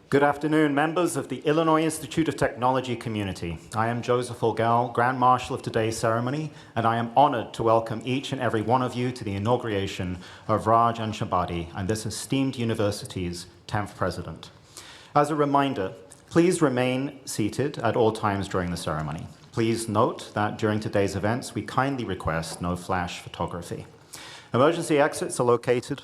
Good afternoon, members of the Illinois Institute of Technology community. I am Joseph Olgel, Grand Marshal of today's ceremony, and I am honored to welcome each and every one of you to the inauguration of Raj Echambadi and this esteemed university's 10th president. As a reminder, please remain seated at all times during the ceremony. Please note that during today's events, we kindly request no flash photography. Emergency exits are located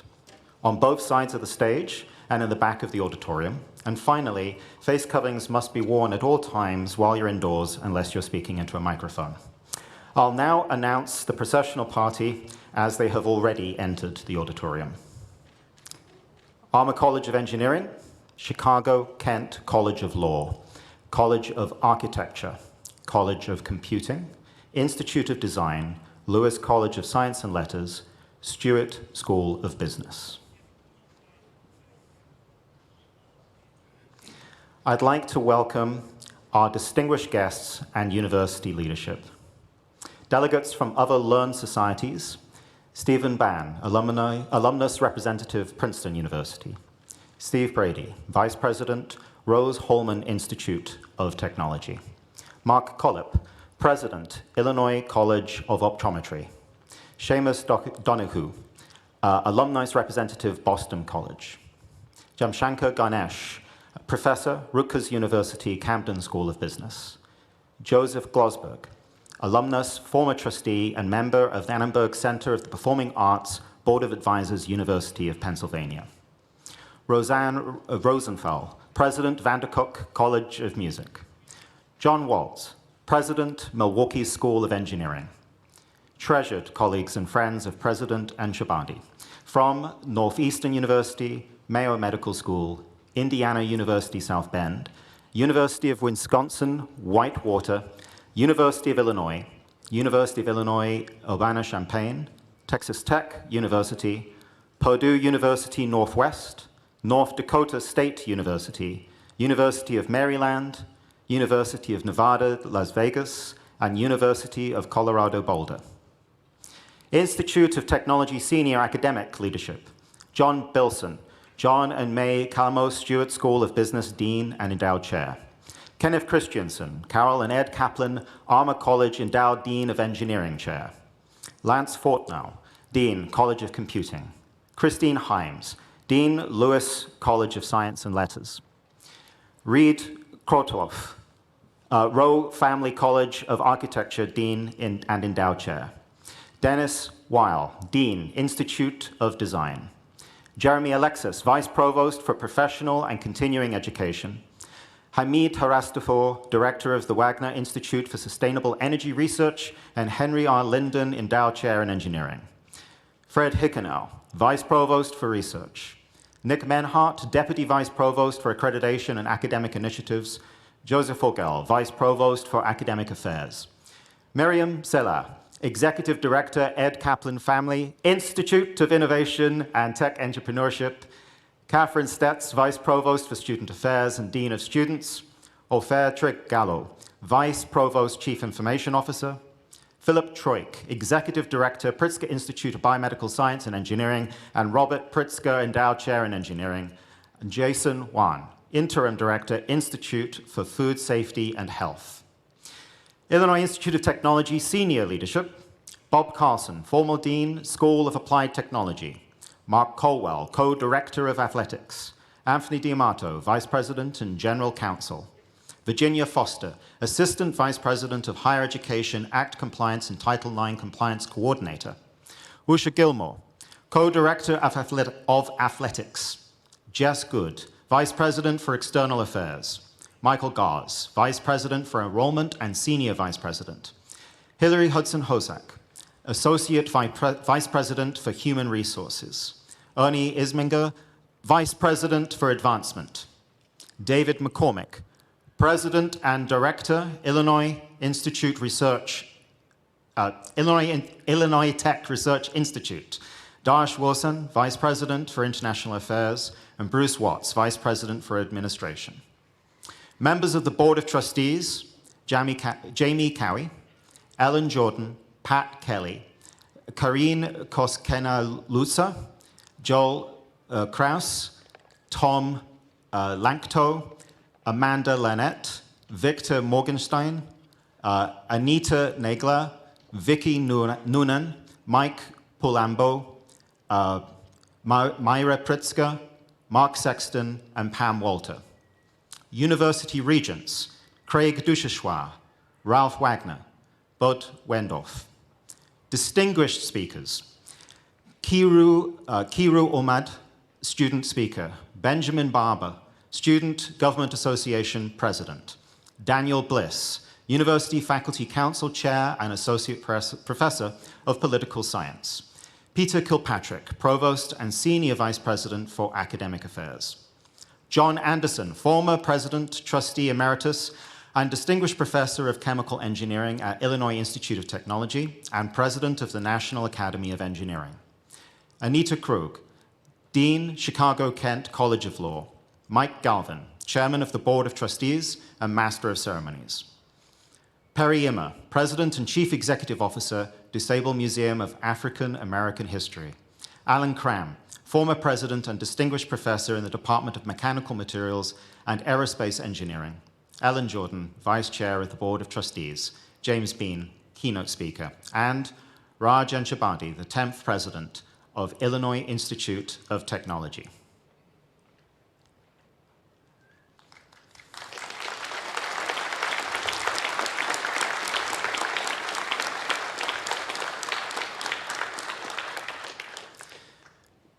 on both sides of the stage and in the back of the auditorium. And finally, face coverings must be worn at all times while you're indoors unless you're speaking into a microphone. I'll now announce the processional party as they have already entered the auditorium. Armour College of Engineering, Chicago-Kent College of Law, College of Architecture, College of Computing, Institute of Design, Lewis College of Science and Letters, Stewart School of Business. I'd like to welcome our distinguished guests and university leadership. Delegates from other learned societies, Stephen Bann, alumnus representative, Princeton University. Steve Brady, Vice President, Rose Holman Institute of Technology. Mark Collip, President, Illinois College of Optometry. Seamus Donahue, alumnus representative, Boston College. Jamshankar Ganesh, Professor, Rutgers University, Camden School of Business. Joseph Glosberg, alumnus, former trustee, and member of the Annenberg Center of the Performing Arts, Board of Advisors, University of Pennsylvania. Roseanne Rosenthal, President, Vandercook College of Music. John Waltz, President, Milwaukee School of Engineering. Treasured colleagues and friends of President Echambadi, from Northeastern University, Mayo Medical School, Indiana University South Bend, University of Wisconsin, Whitewater, University of Illinois Urbana-Champaign, Texas Tech University, Purdue University Northwest, North Dakota State University, University of Maryland, University of Nevada, Las Vegas, and University of Colorado Boulder. Institute of Technology Senior Academic Leadership, John Bilson, John and May Calamo Stewart School of Business Dean and Endowed Chair. Kenneth Christensen, Carol and Ed Kaplan, Armour College Endowed Dean of Engineering Chair. Lance Fortnow, Dean, College of Computing. Christine Himes, Dean, Lewis College of Science and Letters. Reed Krotloff, Rowe Family College of Architecture Dean and Endowed Chair. Dennis Weil, Dean, Institute of Design. Jeremy Alexis, Vice Provost for Professional and Continuing Education. Hamid Harastafor, Director of the Wagner Institute for Sustainable Energy Research, and Henry R. Linden, Endowed Chair in Engineering. Fred Hickenau, Vice Provost for Research. Nick Menhart, Deputy Vice Provost for Accreditation and Academic Initiatives. Joseph Ogel, Vice Provost for Academic Affairs. Miriam Selah, Executive Director, Ed Kaplan Family Institute of Innovation and Tech Entrepreneurship. Catherine Stetz, Vice Provost for Student Affairs and Dean of Students. Ofer Trick Gallo, Vice Provost Chief Information Officer. Philip Troik, Executive Director, Pritzker Institute of Biomedical Science and Engineering, and Robert Pritzker, Endowed Chair in Engineering. And Jason Wan, Interim Director, Institute for Food Safety and Health. Illinois Institute of Technology Senior Leadership, Bob Carlson, former Dean, School of Applied Technology. Mark Colwell, Co-Director of Athletics. Anthony D'Amato, Vice President and General Counsel. Virginia Foster, Assistant Vice President of Higher Education, Act Compliance and Title IX Compliance Coordinator. Usha Gilmore, Co-Director of Athletics. Jess Good, Vice President for External Affairs. Michael Gars, Vice President for Enrollment and Senior Vice President. Hillary Hudson-Hosak, Associate Vice President for Human Resources. Ernie Isminger, Vice President for Advancement. David McCormick, President and Director, Illinois Institute Research, Illinois Tech Research Institute. Darsh Wilson, Vice President for International Affairs, and Bruce Watts, Vice President for Administration. Members of the Board of Trustees, Jamie Cowie, Ellen Jordan, Pat Kelly, Karine Koskena-Lusa, Joel Kraus, Tom Lankto, Amanda Lanette, Victor Morgenstein, Anita Nagler, Vicky Noonan, Mike Pulambo, Myra Pritzker, Mark Sexton, and Pam Walter. University Regents, Craig Duchessoir, Ralph Wagner, Bud Wendorf. Distinguished speakers, Kiru Omad, student speaker, Benjamin Barber, Student Government Association President, Daniel Bliss, University Faculty Council Chair and Associate Professor of Political Science, Peter Kilpatrick, Provost and Senior Vice President for Academic Affairs, John Anderson, former President, Trustee Emeritus, and Distinguished Professor of Chemical Engineering at Illinois Institute of Technology and President of the National Academy of Engineering, Anita Krug, Dean, Chicago-Kent College of Law, Mike Galvin, Chairman of the Board of Trustees and Master of Ceremonies, Perry Immer, President and Chief Executive Officer, DuSable Museum of African American History, Alan Cram, former President and Distinguished Professor in the Department of Mechanical Materials and Aerospace Engineering, Ellen Jordan, Vice Chair of the Board of Trustees, James Bean, Keynote Speaker, and Raj Echambadi, the 10th President of Illinois Institute of Technology.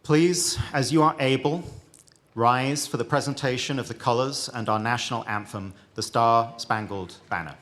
Please, as you are able, rise for the presentation of the colors and our national anthem, the Star-Spangled Banner.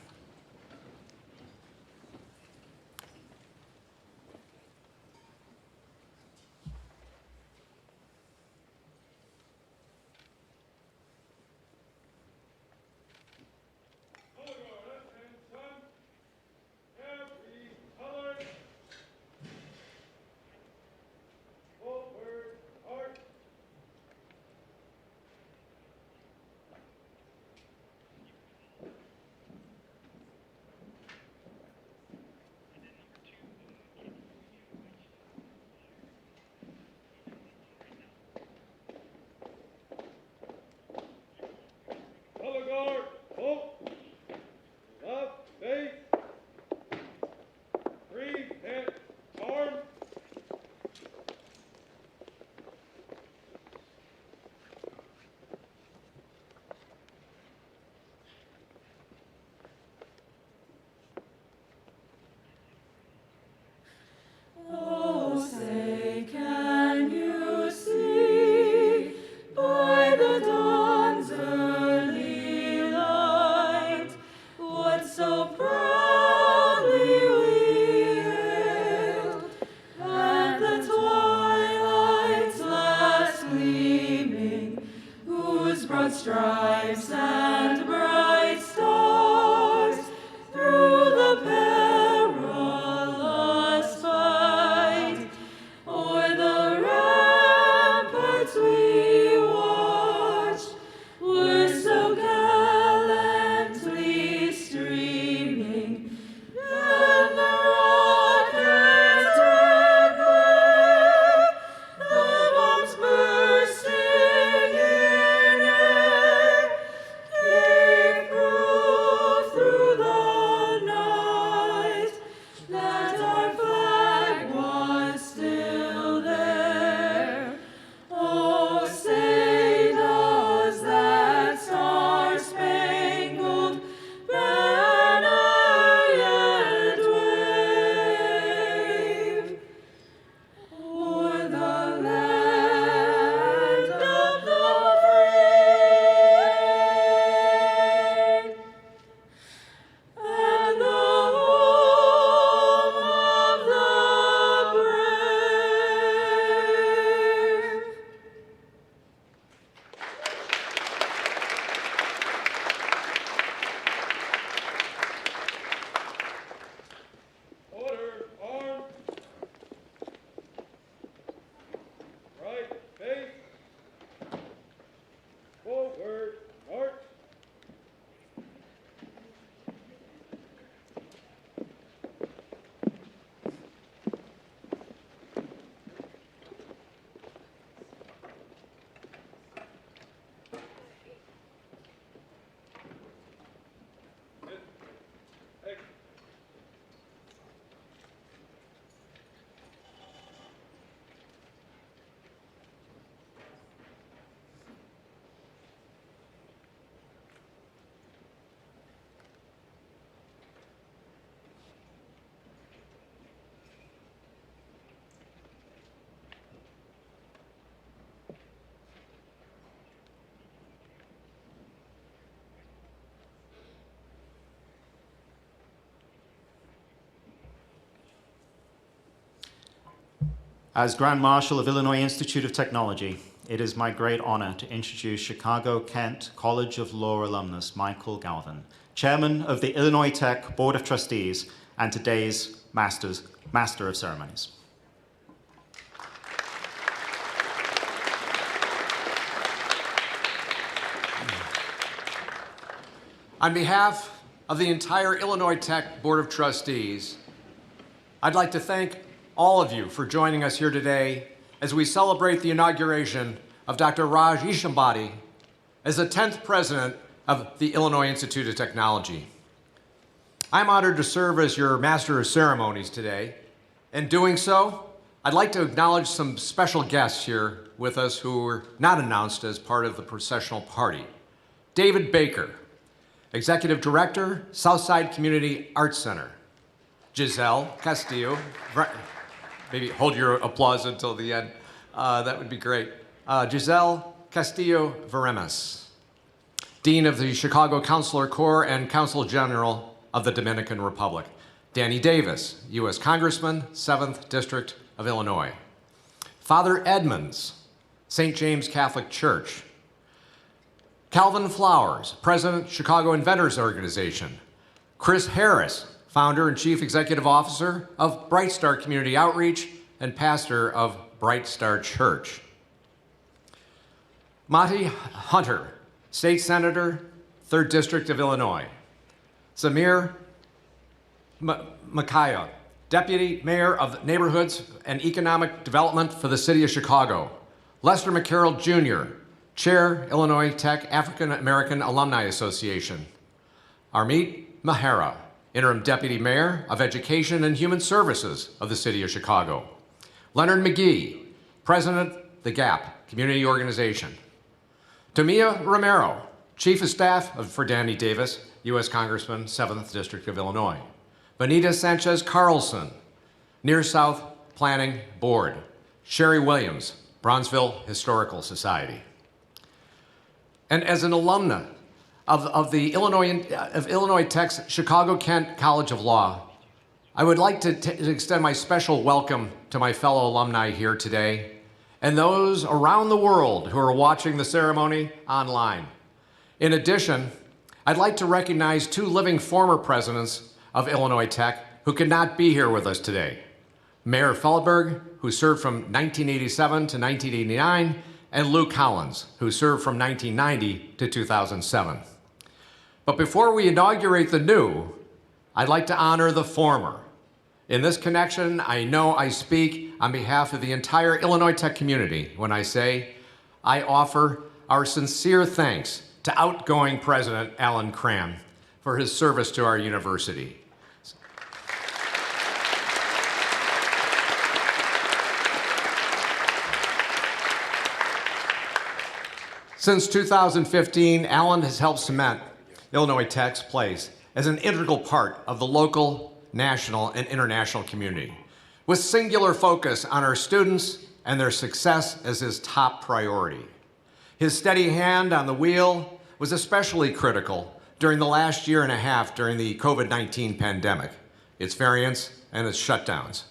As Grand Marshal of Illinois Institute of Technology, it is my great honor to introduce Chicago-Kent College of Law alumnus Michael Galvin, Chairman of the Illinois Tech Board of Trustees and today's Master of Ceremonies. On behalf of the entire Illinois Tech Board of Trustees, I'd like to thank all of you for joining us here today as we celebrate the inauguration of Dr. Raj Echambadi as the 10th president of the Illinois Institute of Technology. I'm honored to serve as your Master of Ceremonies today. In doing so, I'd like to acknowledge some special guests here with us who were not announced as part of the Processional Party. David Baker, Executive Director, Southside Community Arts Center. Giselle Castillo, maybe hold your applause until the end, that would be great. Giselle Castillo Veremes, Dean of the Chicago Consular Corps and Consul General of the Dominican Republic. Danny Davis, U.S. Congressman, 7th District of Illinois. Father Edmonds, St. James Catholic Church. Calvin Flowers, President, Chicago Inventors Organization. Chris Harris, Founder and Chief Executive Officer of Bright Star Community Outreach and pastor of Bright Star Church. Mati Hunter, State Senator, 3rd District of Illinois. Samir Makaya, Deputy Mayor of Neighborhoods and Economic Development for the City of Chicago. Lester McCarroll Jr., Chair, Illinois Tech African American Alumni Association. Armit Mehra, Interim Deputy Mayor of Education and Human Services of the City of Chicago. Leonard McGee, President, The Gap Community Organization. Tamia Romero, Chief of Staff for Danny Davis, U.S. Congressman, 7th District of Illinois. Benita Sanchez Carlson, Near South Planning Board. Sherry Williams, Bronzeville Historical Society. And as an alumna of Illinois Tech's Chicago-Kent College of Law, I would like to extend my special welcome to my fellow alumni here today and those around the world who are watching the ceremony online. In addition, I'd like to recognize 2 living former presidents of Illinois Tech who could not be here with us today. Mayor Feldberg, who served from 1987 to 1989, and Lou Collins, who served from 1990 to 2007. But before we inaugurate the new, I'd like to honor the former. In this connection, I know I speak on behalf of the entire Illinois Tech community when I say I offer our sincere thanks to outgoing President Alan Cram for his service to our university. Since 2015, Alan has helped cement Illinois Tech's place as an integral part of the local, national, and international community, with singular focus on our students and their success as his top priority. His steady hand on the wheel was especially critical during the last year and a half during the COVID-19 pandemic, its variants and its shutdowns.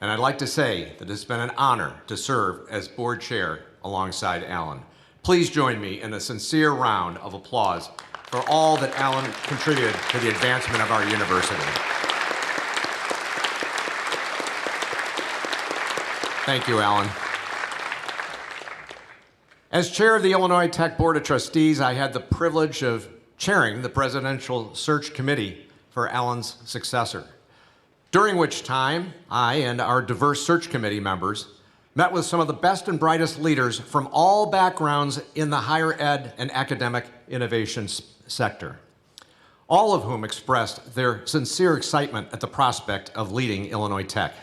And I'd like to say that it's been an honor to serve as board chair alongside Alan. Please join me in a sincere round of applause for all that Alan contributed to the advancement of our university. Thank you, Alan. As chair of the Illinois Tech Board of Trustees, I had the privilege of chairing the Presidential Search Committee for Alan's successor, during which time I and our diverse search committee members met with some of the best and brightest leaders from all backgrounds in the higher ed and academic innovation sector, all of whom expressed their sincere excitement at the prospect of leading Illinois Tech.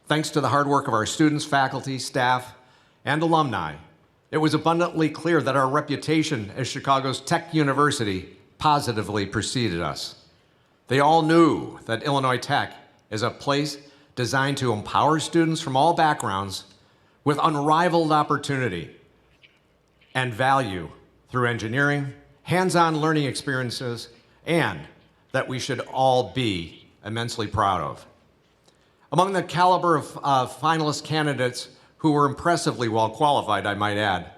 Thanks to the hard work of our students, faculty, staff, and alumni, it was abundantly clear that our reputation as Chicago's tech university positively preceded us. They all knew that Illinois Tech is a place designed to empower students from all backgrounds with unrivaled opportunity and value through engineering, hands-on learning experiences, and that we should all be immensely proud of. Among the caliber of finalist candidates who were impressively well qualified, I might add,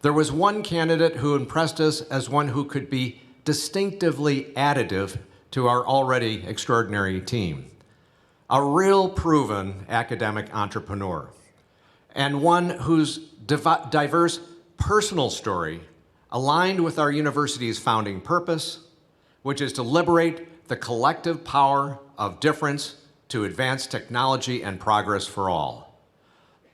there was one candidate who impressed us as one who could be distinctively additive to our already extraordinary team. A real proven academic entrepreneur, and one whose diverse personal story aligned with our university's founding purpose, which is to liberate the collective power of difference to advance technology and progress for all.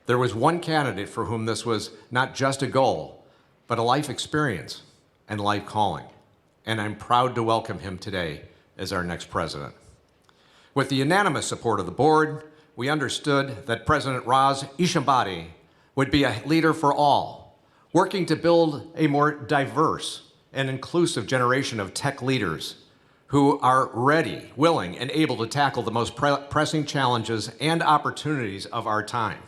There was one candidate for whom this was not just a goal, but a life experience and life calling, and I'm proud to welcome him today as our next president. With the unanimous support of the board, we understood that President Raj Echambadi would be a leader for all, working to build a more diverse and inclusive generation of tech leaders who are ready, willing, and able to tackle the most pressing challenges and opportunities of our time.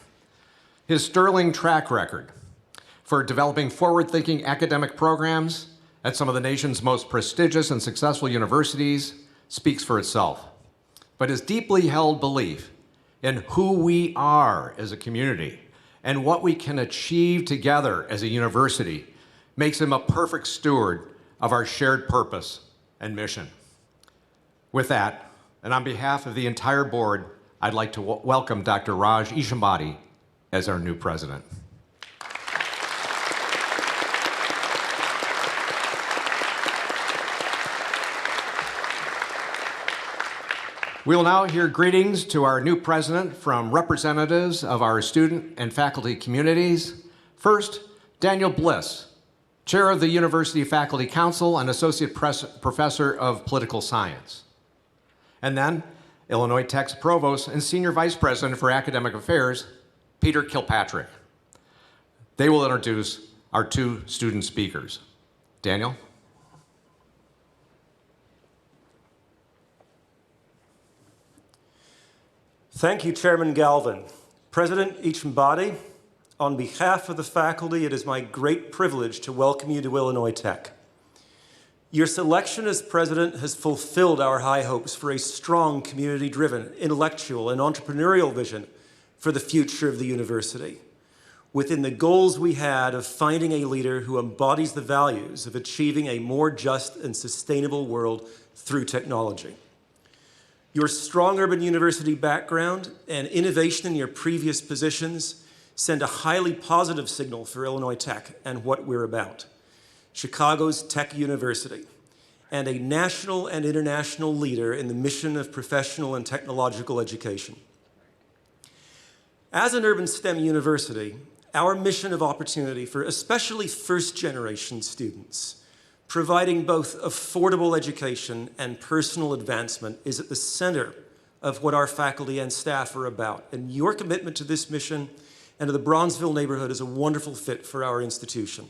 His sterling track record for developing forward-thinking academic programs at some of the nation's most prestigious and successful universities speaks for itself. But his deeply held belief in who we are as a community and what we can achieve together as a university makes him a perfect steward of our shared purpose and mission. With that, and on behalf of the entire board, I'd like to welcome Dr. Raj Echambadi as our new president. We will now hear greetings to our new president from representatives of our student and faculty communities. First, Daniel Bliss, chair of the University Faculty Council and associate professor of political science. And then, Illinois Tech's provost and senior vice president for academic affairs, Peter Kilpatrick. They will introduce our two student speakers. Daniel? Thank you, Chairman Galvin. President Echambadi, on behalf of the faculty, it is my great privilege to welcome you to Illinois Tech. Your selection as president has fulfilled our high hopes for a strong, community-driven, intellectual, and entrepreneurial vision for the future of the university, within the goals we had of finding a leader who embodies the values of achieving a more just and sustainable world through technology. Your strong urban university background and innovation in your previous positions send a highly positive signal for Illinois Tech and what we're about. Chicago's tech university, and a national and international leader in the mission of professional and technological education. As an urban STEM university, our mission of opportunity for especially first-generation students, providing both affordable education and personal advancement, is at the center of what our faculty and staff are about. And your commitment to this mission and to the Bronzeville neighborhood is a wonderful fit for our institution.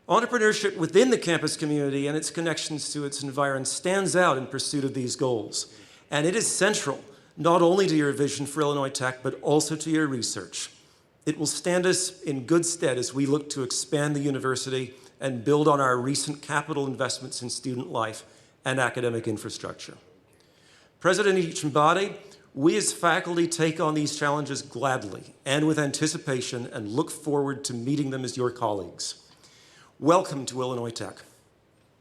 Entrepreneurship within the campus community and its connections to its environment stands out in pursuit of these goals. And it is central not only to your vision for Illinois Tech, but also to your research. It will stand us in good stead as we look to expand the university and build on our recent capital investments in student life and academic infrastructure. President Echambadi, we as faculty take on these challenges gladly and with anticipation and look forward to meeting them as your colleagues. Welcome to Illinois Tech.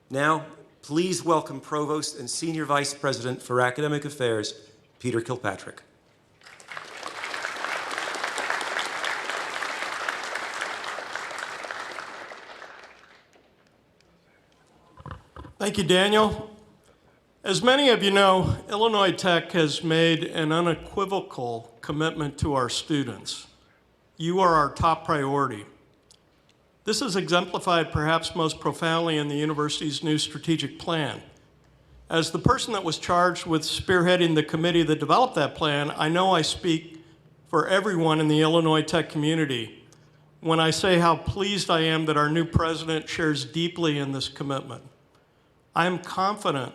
Now, please welcome Provost and Senior Vice President for Academic Affairs, Peter Kilpatrick. Thank you, Daniel. As many of you know, Illinois Tech has made an unequivocal commitment to our students. You are our top priority. This is exemplified perhaps most profoundly in the university's new strategic plan. As the person that was charged with spearheading the committee that developed that plan, I know I speak for everyone in the Illinois Tech community when I say how pleased I am that our new president shares deeply in this commitment. I am confident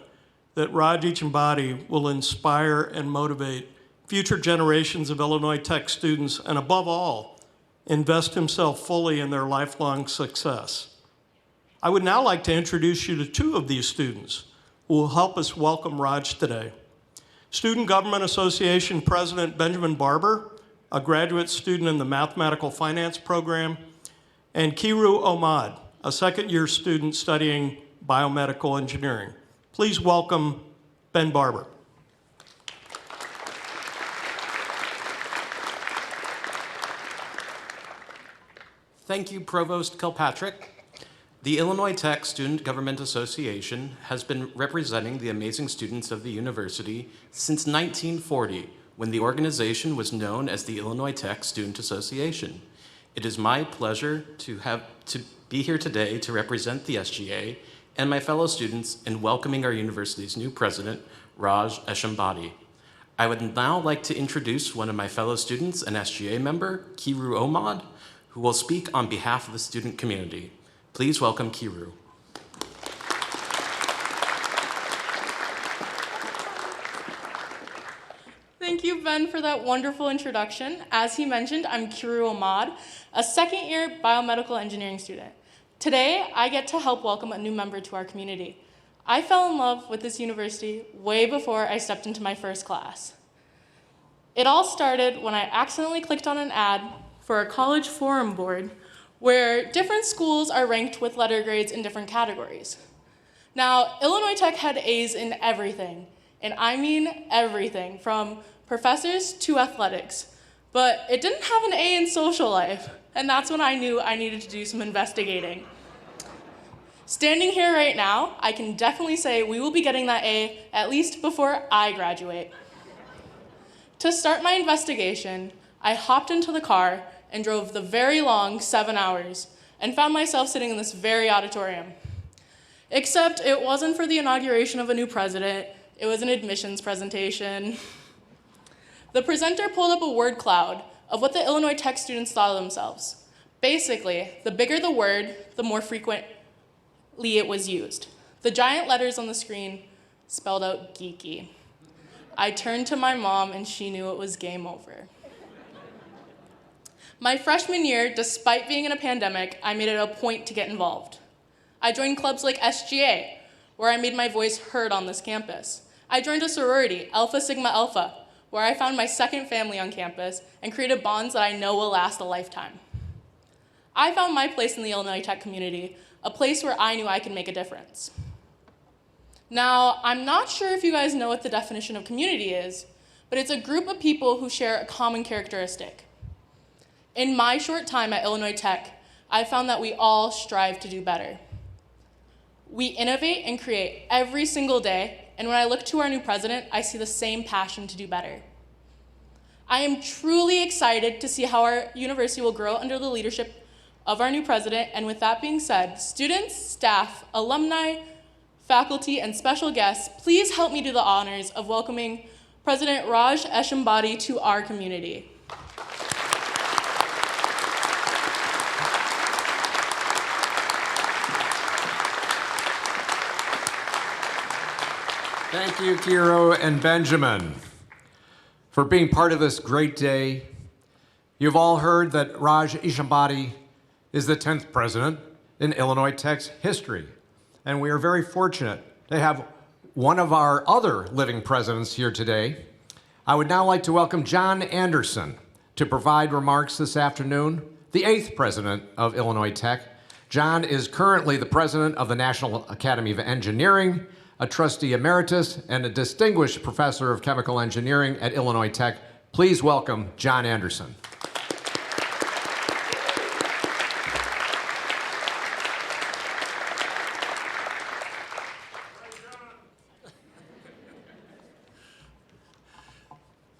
that Raj Echambadi will inspire and motivate future generations of Illinois Tech students, and above all, invest himself fully in their lifelong success. I would now like to introduce you to two of these students who will help us welcome Raj today. Student Government Association President Benjamin Barber, a graduate student in the Mathematical Finance program, and Kiru Omad, a second-year student studying biomedical engineering. Please welcome Ben Barber. Thank you, Provost Kilpatrick. The Illinois Tech Student Government Association has been representing the amazing students of the university since 1940, when the organization was known as the Illinois Tech Student Association. It is my pleasure to be here today to represent the SGA and my fellow students in welcoming our university's new president, Raj Echambadi. I would now like to introduce one of my fellow students, an SGA member, Kiru Omad, who will speak on behalf of the student community. Please welcome Kiru. Thank you, Ben, for that wonderful introduction. As he mentioned, I'm Kiru Omad, a second-year biomedical engineering student. Today, I get to help welcome a new member to our community. I fell in love with this university way before I stepped into my first class. It all started when I accidentally clicked on an ad for a college forum board where different schools are ranked with letter grades in different categories. Now, Illinois Tech had A's in everything, and I mean everything, from professors to athletics, but it didn't have an A in social life, and that's when I knew I needed to do some investigating. Standing here right now, I can definitely say we will be getting that A at least before I graduate. To start my investigation, I hopped into the car and drove the very long 7 hours and found myself sitting in this very auditorium. Except it wasn't for the inauguration of a new president, it was an admissions presentation. The presenter pulled up a word cloud of what the Illinois Tech students thought of themselves. Basically, the bigger the word, the more frequently it was used. The giant letters on the screen spelled out geeky. I turned to my mom and she knew it was game over. My freshman year, despite being in a pandemic, I made it a point to get involved. I joined clubs like SGA, where I made my voice heard on this campus. I joined a sorority, Alpha Sigma Alpha, where I found my second family on campus and created bonds that I know will last a lifetime. I found my place in the Illinois Tech community, a place where I knew I could make a difference. Now, I'm not sure if you guys know what the definition of community is, but it's a group of people who share a common characteristic. In my short time at Illinois Tech, I found that we all strive to do better. We innovate and create every single day, and when I look to our new president, I see the same passion to do better. I am truly excited to see how our university will grow under the leadership of our new president, and with that being said, students, staff, alumni, faculty, and special guests, please help me do the honors of welcoming President Raj Echambadi to our community. Thank you, Kiru and Benjamin, for being part of this great day. You've all heard that Raj Echambadi is the 10th president in Illinois Tech's history, and we are very fortunate to have one of our other living presidents here today. I would now like to welcome John Anderson to provide remarks this afternoon, the 8th president of Illinois Tech. John is currently the president of the National Academy of Engineering, a trustee emeritus, and a distinguished professor of chemical engineering at Illinois Tech. Please welcome John Anderson.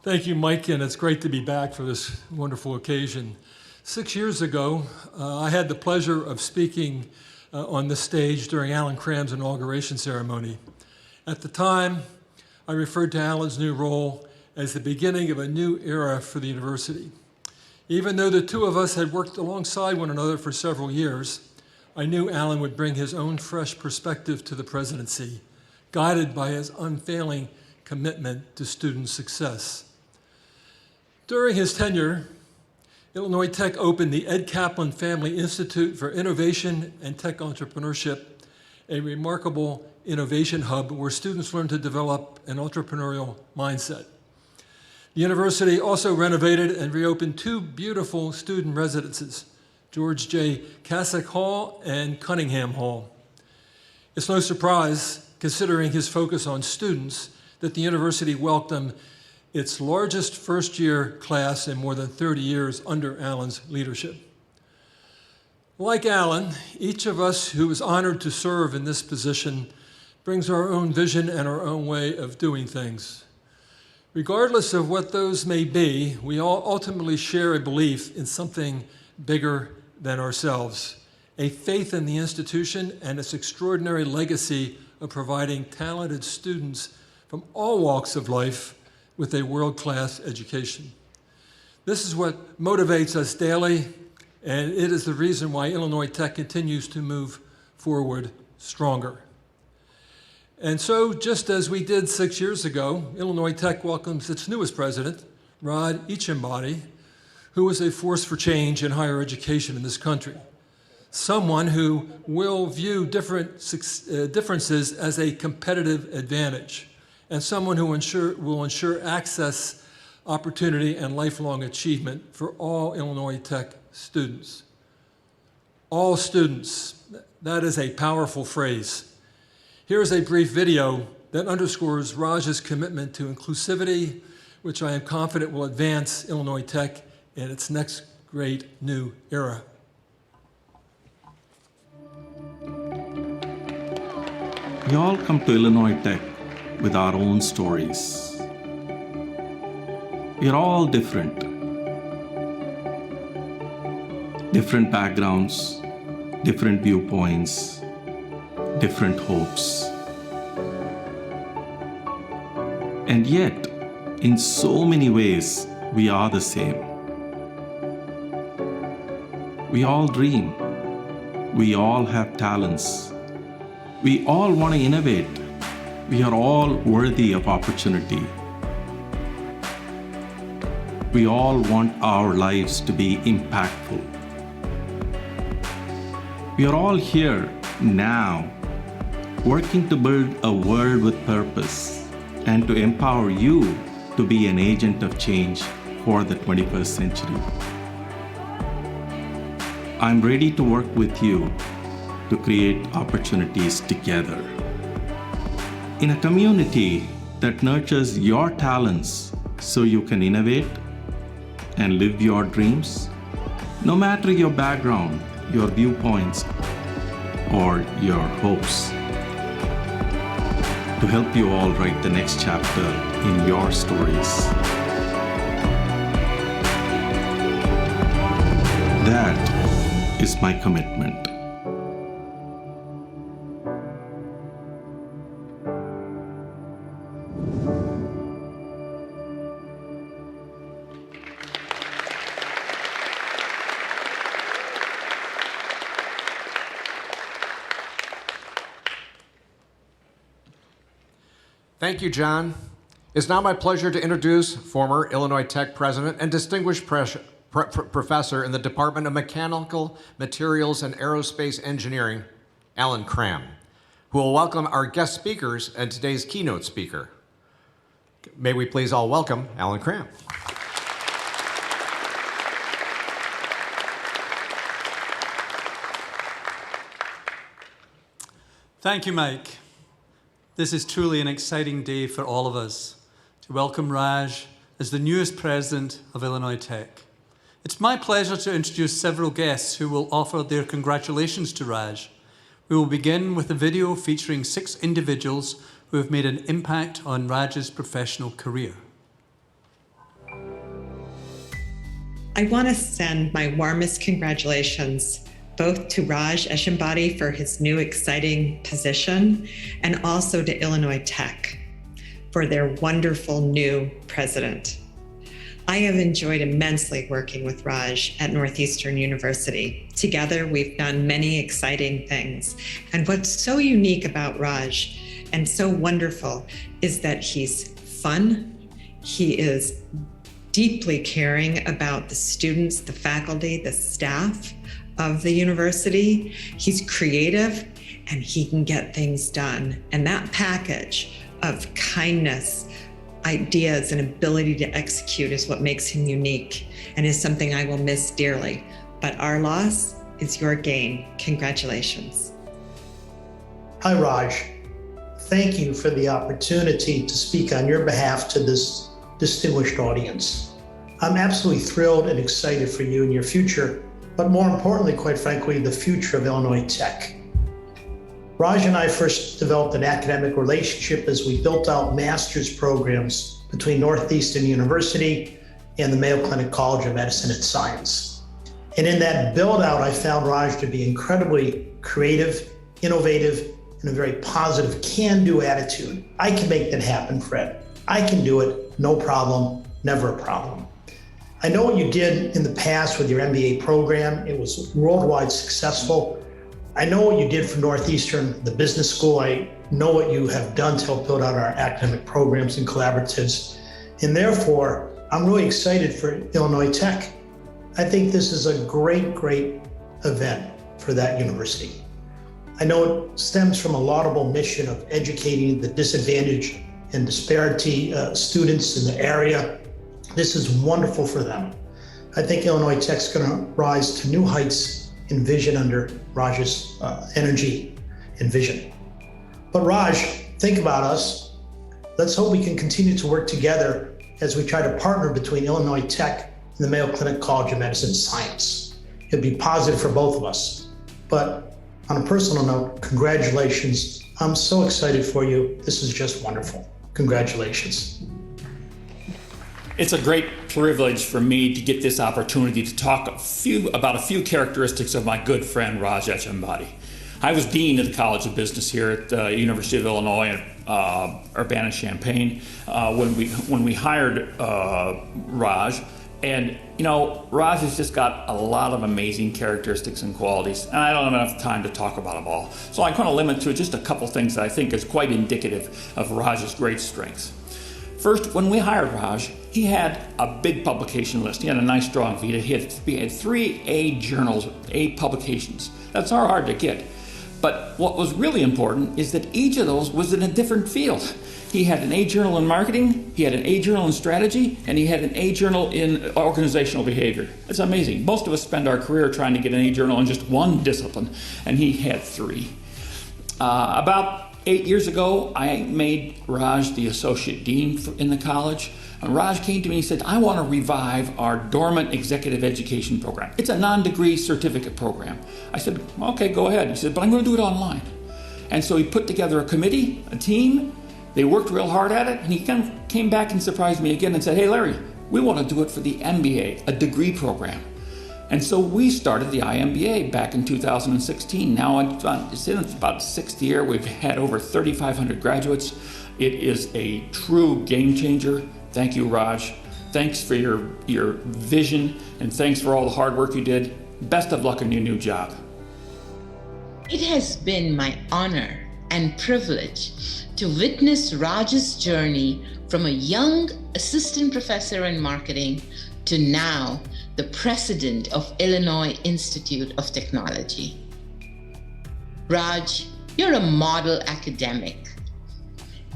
Thank you, Mike, and it's great to be back for this wonderful occasion. 6 years ago, I had the pleasure of speaking on this stage during Alan Cram's inauguration ceremony. At the time, I referred to Alan's new role as the beginning of a new era for the university. Even though the two of us had worked alongside one another for several years, I knew Alan would bring his own fresh perspective to the presidency, guided by his unfailing commitment to student success. During his tenure, Illinois Tech opened the Ed Kaplan Family Institute for Innovation and Tech Entrepreneurship, a remarkable innovation hub where students learn to develop an entrepreneurial mindset. The university also renovated and reopened 2 beautiful student residences, George J. Cassock Hall and Cunningham Hall. It's no surprise, considering his focus on students, that the university welcomed its largest first-year class in more than 30 years under Alan's leadership. Like Alan, each of us who is honored to serve in this position brings our own vision and our own way of doing things. Regardless of what those may be, we all ultimately share a belief in something bigger than ourselves, a faith in the institution and its extraordinary legacy of providing talented students from all walks of life with a world-class education. This is what motivates us daily, and it is the reason why Illinois Tech continues to move forward stronger. And so, just as we did 6 years ago, Illinois Tech welcomes its newest president, Rod Echambadi, who is a force for change in higher education in this country. Someone who will view differences as a competitive advantage, and someone who will ensure access, opportunity, and lifelong achievement for all Illinois Tech students. All students, that is a powerful phrase. Here is a brief video that underscores Raj's commitment to inclusivity, which I am confident will advance Illinois Tech in its next great new era. We all come to Illinois Tech with our own stories. We are all different. Different backgrounds, different viewpoints, different hopes. And yet, in so many ways, we are the same. We all dream. We all have talents. We all want to innovate. We are all worthy of opportunity. We all want our lives to be impactful. We are all here now, working to build a world with purpose and to empower you to be an agent of change for the 21st century. I'm ready to work with you to create opportunities together. In a community that nurtures your talents so you can innovate and live your dreams, no matter your background, your viewpoints, or your hopes, to help you all write the next chapter in your stories. That is my commitment. Thank you, John. It's now my pleasure to introduce former Illinois Tech president and distinguished professor in the Department of Mechanical Materials and Aerospace Engineering, Alan Cram, who will welcome our guest speakers and today's keynote speaker. May we please all welcome Alan Cram. Thank you, Mike. This is truly an exciting day for all of us to welcome Raj as the newest president of Illinois Tech. It's my pleasure to introduce several guests who will offer their congratulations to Raj. We will begin with a video featuring 6 individuals who have made an impact on Raj's professional career. I want to send my warmest congratulations both to Raj Echambadi for his new exciting position and also to Illinois Tech for their wonderful new president. I have enjoyed immensely working with Raj at Northeastern University. Together, we've done many exciting things. And what's so unique about Raj and so wonderful is that he's fun, he is deeply caring about the students, the faculty, the staff of the university. He's creative, and he can get things done. And that package of kindness, ideas, and ability to execute is what makes him unique and is something I will miss dearly. But our loss is your gain. Congratulations. Hi, Raj. Thank you for the opportunity to speak on your behalf to this distinguished audience. I'm absolutely thrilled and excited for you and your future, but more importantly, quite frankly, the future of Illinois Tech. Raj and I first developed an academic relationship as we built out master's programs between Northeastern University and the Mayo Clinic College of Medicine and Science. And in that build out, I found Raj to be incredibly creative, innovative, and a very positive can-do attitude. I can make that happen, Fred. I can do it, no problem, never a problem. I know what you did in the past with your MBA program. It was worldwide successful. I know what you did for Northeastern, the business school. I know what you have done to help build out our academic programs and collaboratives. And therefore, I'm really excited for Illinois Tech. I think this is a great, great event for that university. I know it stems from a laudable mission of educating the disadvantaged and disparity students in the area. This is wonderful for them. I think Illinois Tech's going to rise to new heights in vision under Raj's energy and vision. But Raj, think about us. Let's hope we can continue to work together as we try to partner between Illinois Tech and the Mayo Clinic College of Medicine and Science. It'd be positive for both of us. But on a personal note, congratulations. I'm so excited for you. This is just wonderful. Congratulations. It's a great privilege for me to get this opportunity to talk about a few characteristics of my good friend Raj Echambadi. I was dean of the College of Business here at the University of Illinois at Urbana-Champaign when we hired Raj. And you know, Raj has just got a lot of amazing characteristics and qualities, and I don't have enough time to talk about them all. So I'm going to limit to just a couple things that I think is quite indicative of Raj's great strengths. First, when we hired Raj, he had a big publication list. He had a nice, strong vita. He had 3 A journals, A publications. That's hard to get. But what was really important is that each of those was in a different field. He had an A journal in marketing, he had an A journal in strategy, and he had an A journal in organizational behavior. It's amazing. Most of us spend our career trying to get an A journal in just one discipline, and he had 3. About 8 years ago, I made Raj the associate dean in the college. And Raj came to me and said, I want to revive our dormant executive education program. It's a non-degree certificate program. I said, okay, go ahead. He said, but I'm going to do it online. And so he put together a committee, a team. They worked real hard at it. And he came back and surprised me again and said, hey, Larry, we want to do it for the MBA, a degree program. And so we started the IMBA back in 2016. Now it's in about 6th year. We've had over 3,500 graduates. It is a true game changer. Thank you, Raj. Thanks for your vision, and thanks for all the hard work you did. Best of luck in your new job. It has been my honor and privilege to witness Raj's journey from a young assistant professor in marketing to now the president of Illinois Institute of Technology. Raj, you're a model academic,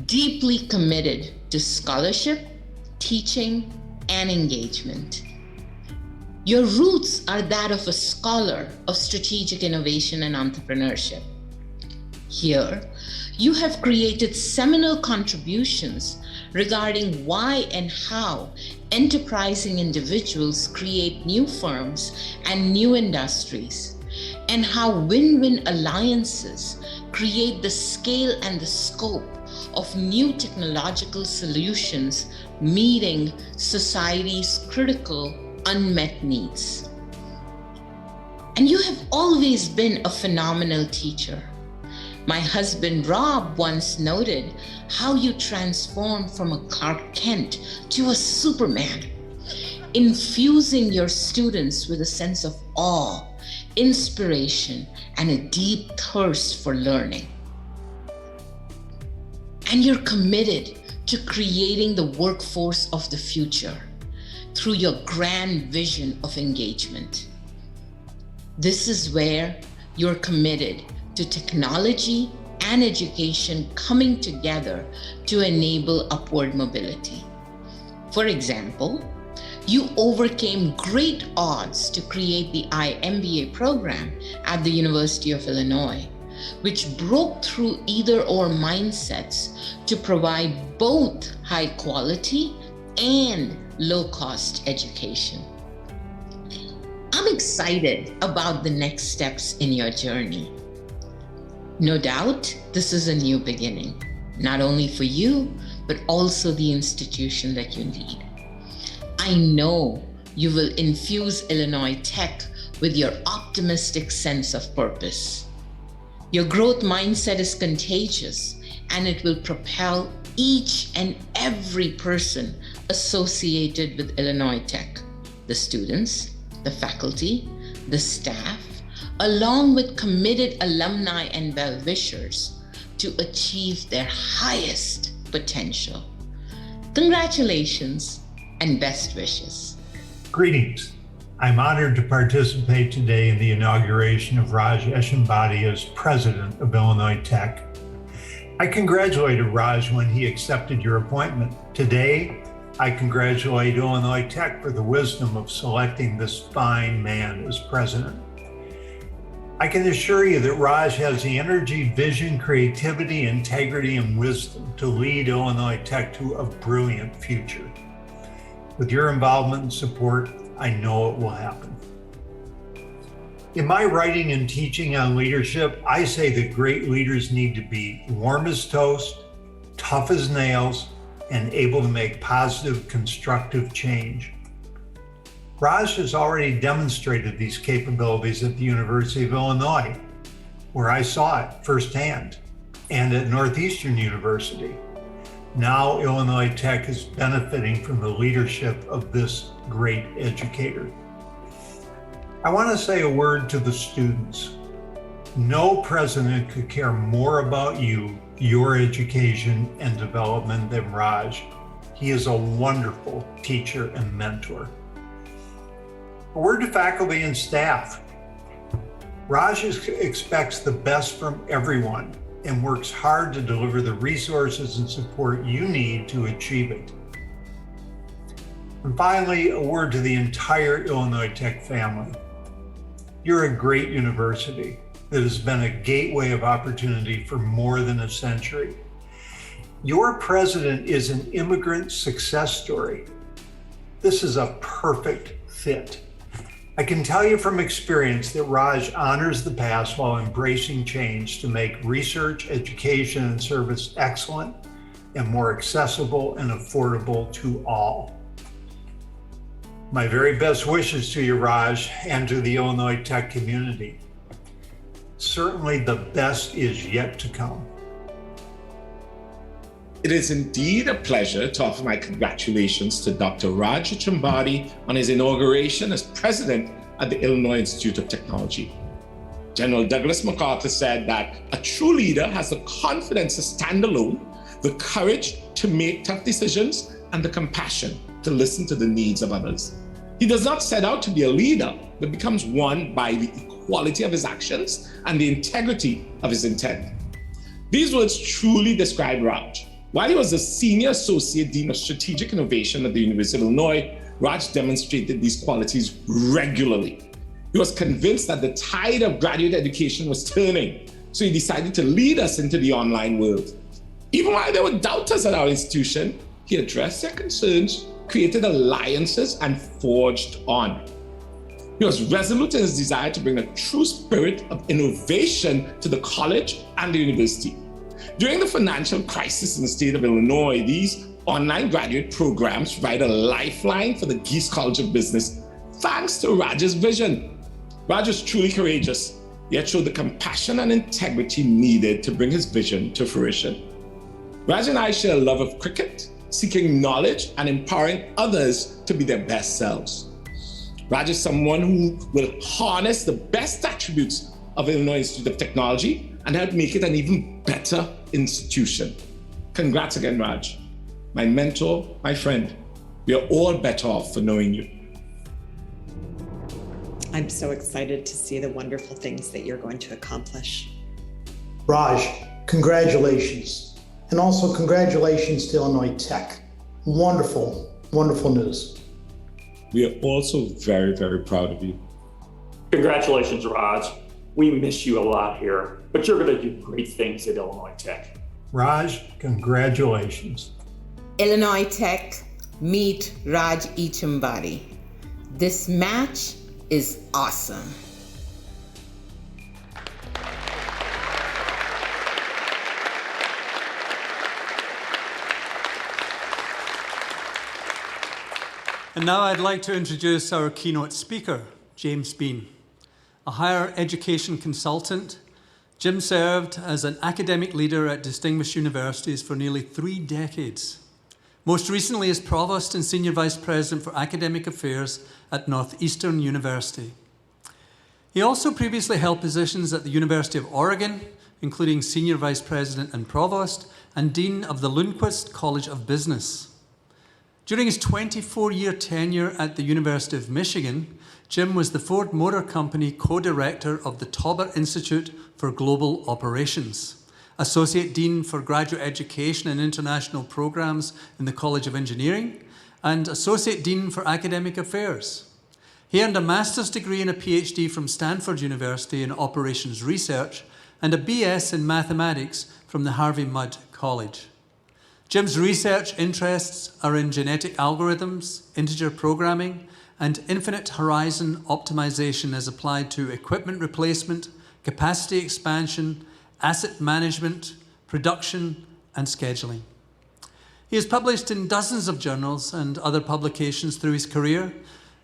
deeply committed to scholarship, teaching, and engagement. Your roots are that of a scholar of strategic innovation and entrepreneurship. Here, you have created seminal contributions regarding why and how enterprising individuals create new firms and new industries, and how win-win alliances create the scale and the scope of new technological solutions meeting society's critical unmet needs. And you have always been a phenomenal teacher. My husband Rob once noted how you transformed from a Clark Kent to a Superman, infusing your students with a sense of awe, inspiration, and a deep thirst for learning. And you're committed to creating the workforce of the future through your grand vision of engagement. This is where you're committed to technology and education coming together to enable upward mobility. For example, you overcame great odds to create the IMBA program at the University of Illinois, which broke through either-or mindsets to provide both high quality and low-cost education. I'm excited about the next steps in your journey. No doubt, this is a new beginning, not only for you, but also the institution that you lead. I know you will infuse Illinois Tech with your optimistic sense of purpose. Your growth mindset is contagious, and it will propel each and every person associated with Illinois Tech, the students, the faculty, the staff, along with committed alumni and well-wishers to achieve their highest potential. Congratulations and best wishes. Greetings. I'm honored to participate today in the inauguration of Raj Echambadi as president of Illinois Tech. I congratulated Raj when he accepted your appointment. Today, I congratulate Illinois Tech for the wisdom of selecting this fine man as president. I can assure you that Raj has the energy, vision, creativity, integrity, and wisdom to lead Illinois Tech to a brilliant future. With your involvement and support, I know it will happen. In my writing and teaching on leadership, I say that great leaders need to be warm as toast, tough as nails, and able to make positive, constructive change. Raj has already demonstrated these capabilities at the University of Illinois, where I saw it firsthand, and at Northeastern University. Now Illinois Tech is benefiting from the leadership of this great educator. I want to say a word to the students. No president could care more about you, your education and development than Raj. He is a wonderful teacher and mentor. A word to faculty and staff. Raj expects the best from everyone and works hard to deliver the resources and support you need to achieve it. And finally, a word to the entire Illinois Tech family. You're a great university that has been a gateway of opportunity for more than a century. Your president is an immigrant success story. This is a perfect fit. I can tell you from experience that Raj honors the past while embracing change to make research, education, and service excellent and more accessible and affordable to all. My very best wishes to you, Raj, and to the Illinois Tech community. Certainly the best is yet to come. It is indeed a pleasure to offer my congratulations to Dr. Raj Echambadi on his inauguration as president at the Illinois Institute of Technology. General Douglas MacArthur said that a true leader has the confidence to stand alone, the courage to make tough decisions, and the compassion to listen to the needs of others. He does not set out to be a leader, but becomes one by the equality of his actions and the integrity of his intent. These words truly describe Raj. While he was the Senior Associate Dean of Strategic Innovation at the University of Illinois, Raj demonstrated these qualities regularly. He was convinced that the tide of graduate education was turning, so he decided to lead us into the online world. Even while there were doubters at our institution, he addressed their concerns, created alliances, and forged on. He was resolute in his desire to bring a true spirit of innovation to the college and the university. During the financial crisis in the state of Illinois, these online graduate programs provide a lifeline for the Geese College of Business, thanks to Raj's vision. Raj was truly courageous, yet showed the compassion and integrity needed to bring his vision to fruition. Raj and I share a love of cricket, seeking knowledge and empowering others to be their best selves. Raj is someone who will harness the best attributes of Illinois Institute of Technology and help make it an even better institution. Congrats again, Raj. My mentor, my friend. We are all better off for knowing you. I'm so excited to see the wonderful things that you're going to accomplish. Raj, congratulations. And also congratulations to Illinois Tech. Wonderful, wonderful news. We are also very, very proud of you. Congratulations, Raj. We miss you a lot here, but you're going to do great things at Illinois Tech. Raj, congratulations. Illinois Tech, meet Raj Echambadi. This match is awesome. And now I'd like to introduce our keynote speaker, James Bean. A higher education consultant, Jim served as an academic leader at distinguished universities for nearly 3 decades. Most recently as Provost and Senior Vice President for Academic Affairs at Northeastern University. He also previously held positions at the University of Oregon, including Senior Vice President and Provost, and Dean of the Lundquist College of Business. During his 24-year tenure at the University of Michigan, Jim was the Ford Motor Company co-director of the Tauber Institute for Global Operations, Associate Dean for Graduate Education and International Programs in the College of Engineering, and Associate Dean for Academic Affairs. He earned a master's degree and a PhD from Stanford University in Operations Research and a BS in Mathematics from the Harvey Mudd College. Jim's research interests are in genetic algorithms, integer programming, and infinite horizon optimization as applied to equipment replacement, capacity expansion, asset management, production, and scheduling. He has published in dozens of journals and other publications through his career.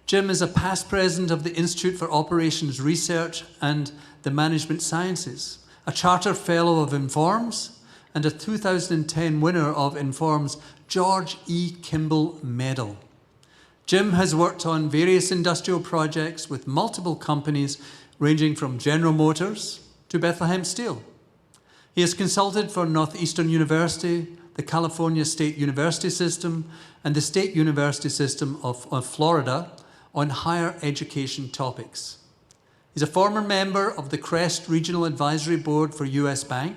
Jim is a past president of the Institute for Operations Research and the Management Sciences, a charter fellow of Informs, and a 2010 winner of Inform's George E. Kimball Medal. Jim has worked on various industrial projects with multiple companies ranging from General Motors to Bethlehem Steel. He has consulted for Northeastern University, the California State University System, and the State University System of Florida on higher education topics. He's a former member of the Crest Regional Advisory Board for US Bank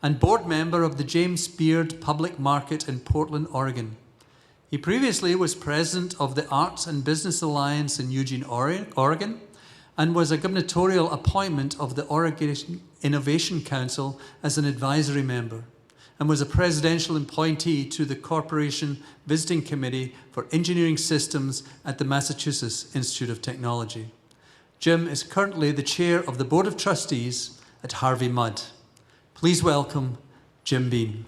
and board member of the James Beard Public Market in Portland, Oregon. He previously was president of the Arts and Business Alliance in Eugene, Oregon, and was a gubernatorial appointment of the Oregon Innovation Council as an advisory member, and was a presidential appointee to the Corporation Visiting Committee for Engineering Systems at the Massachusetts Institute of Technology. Jim is currently the chair of the Board of Trustees at Harvey Mudd. Please welcome Jim Bean.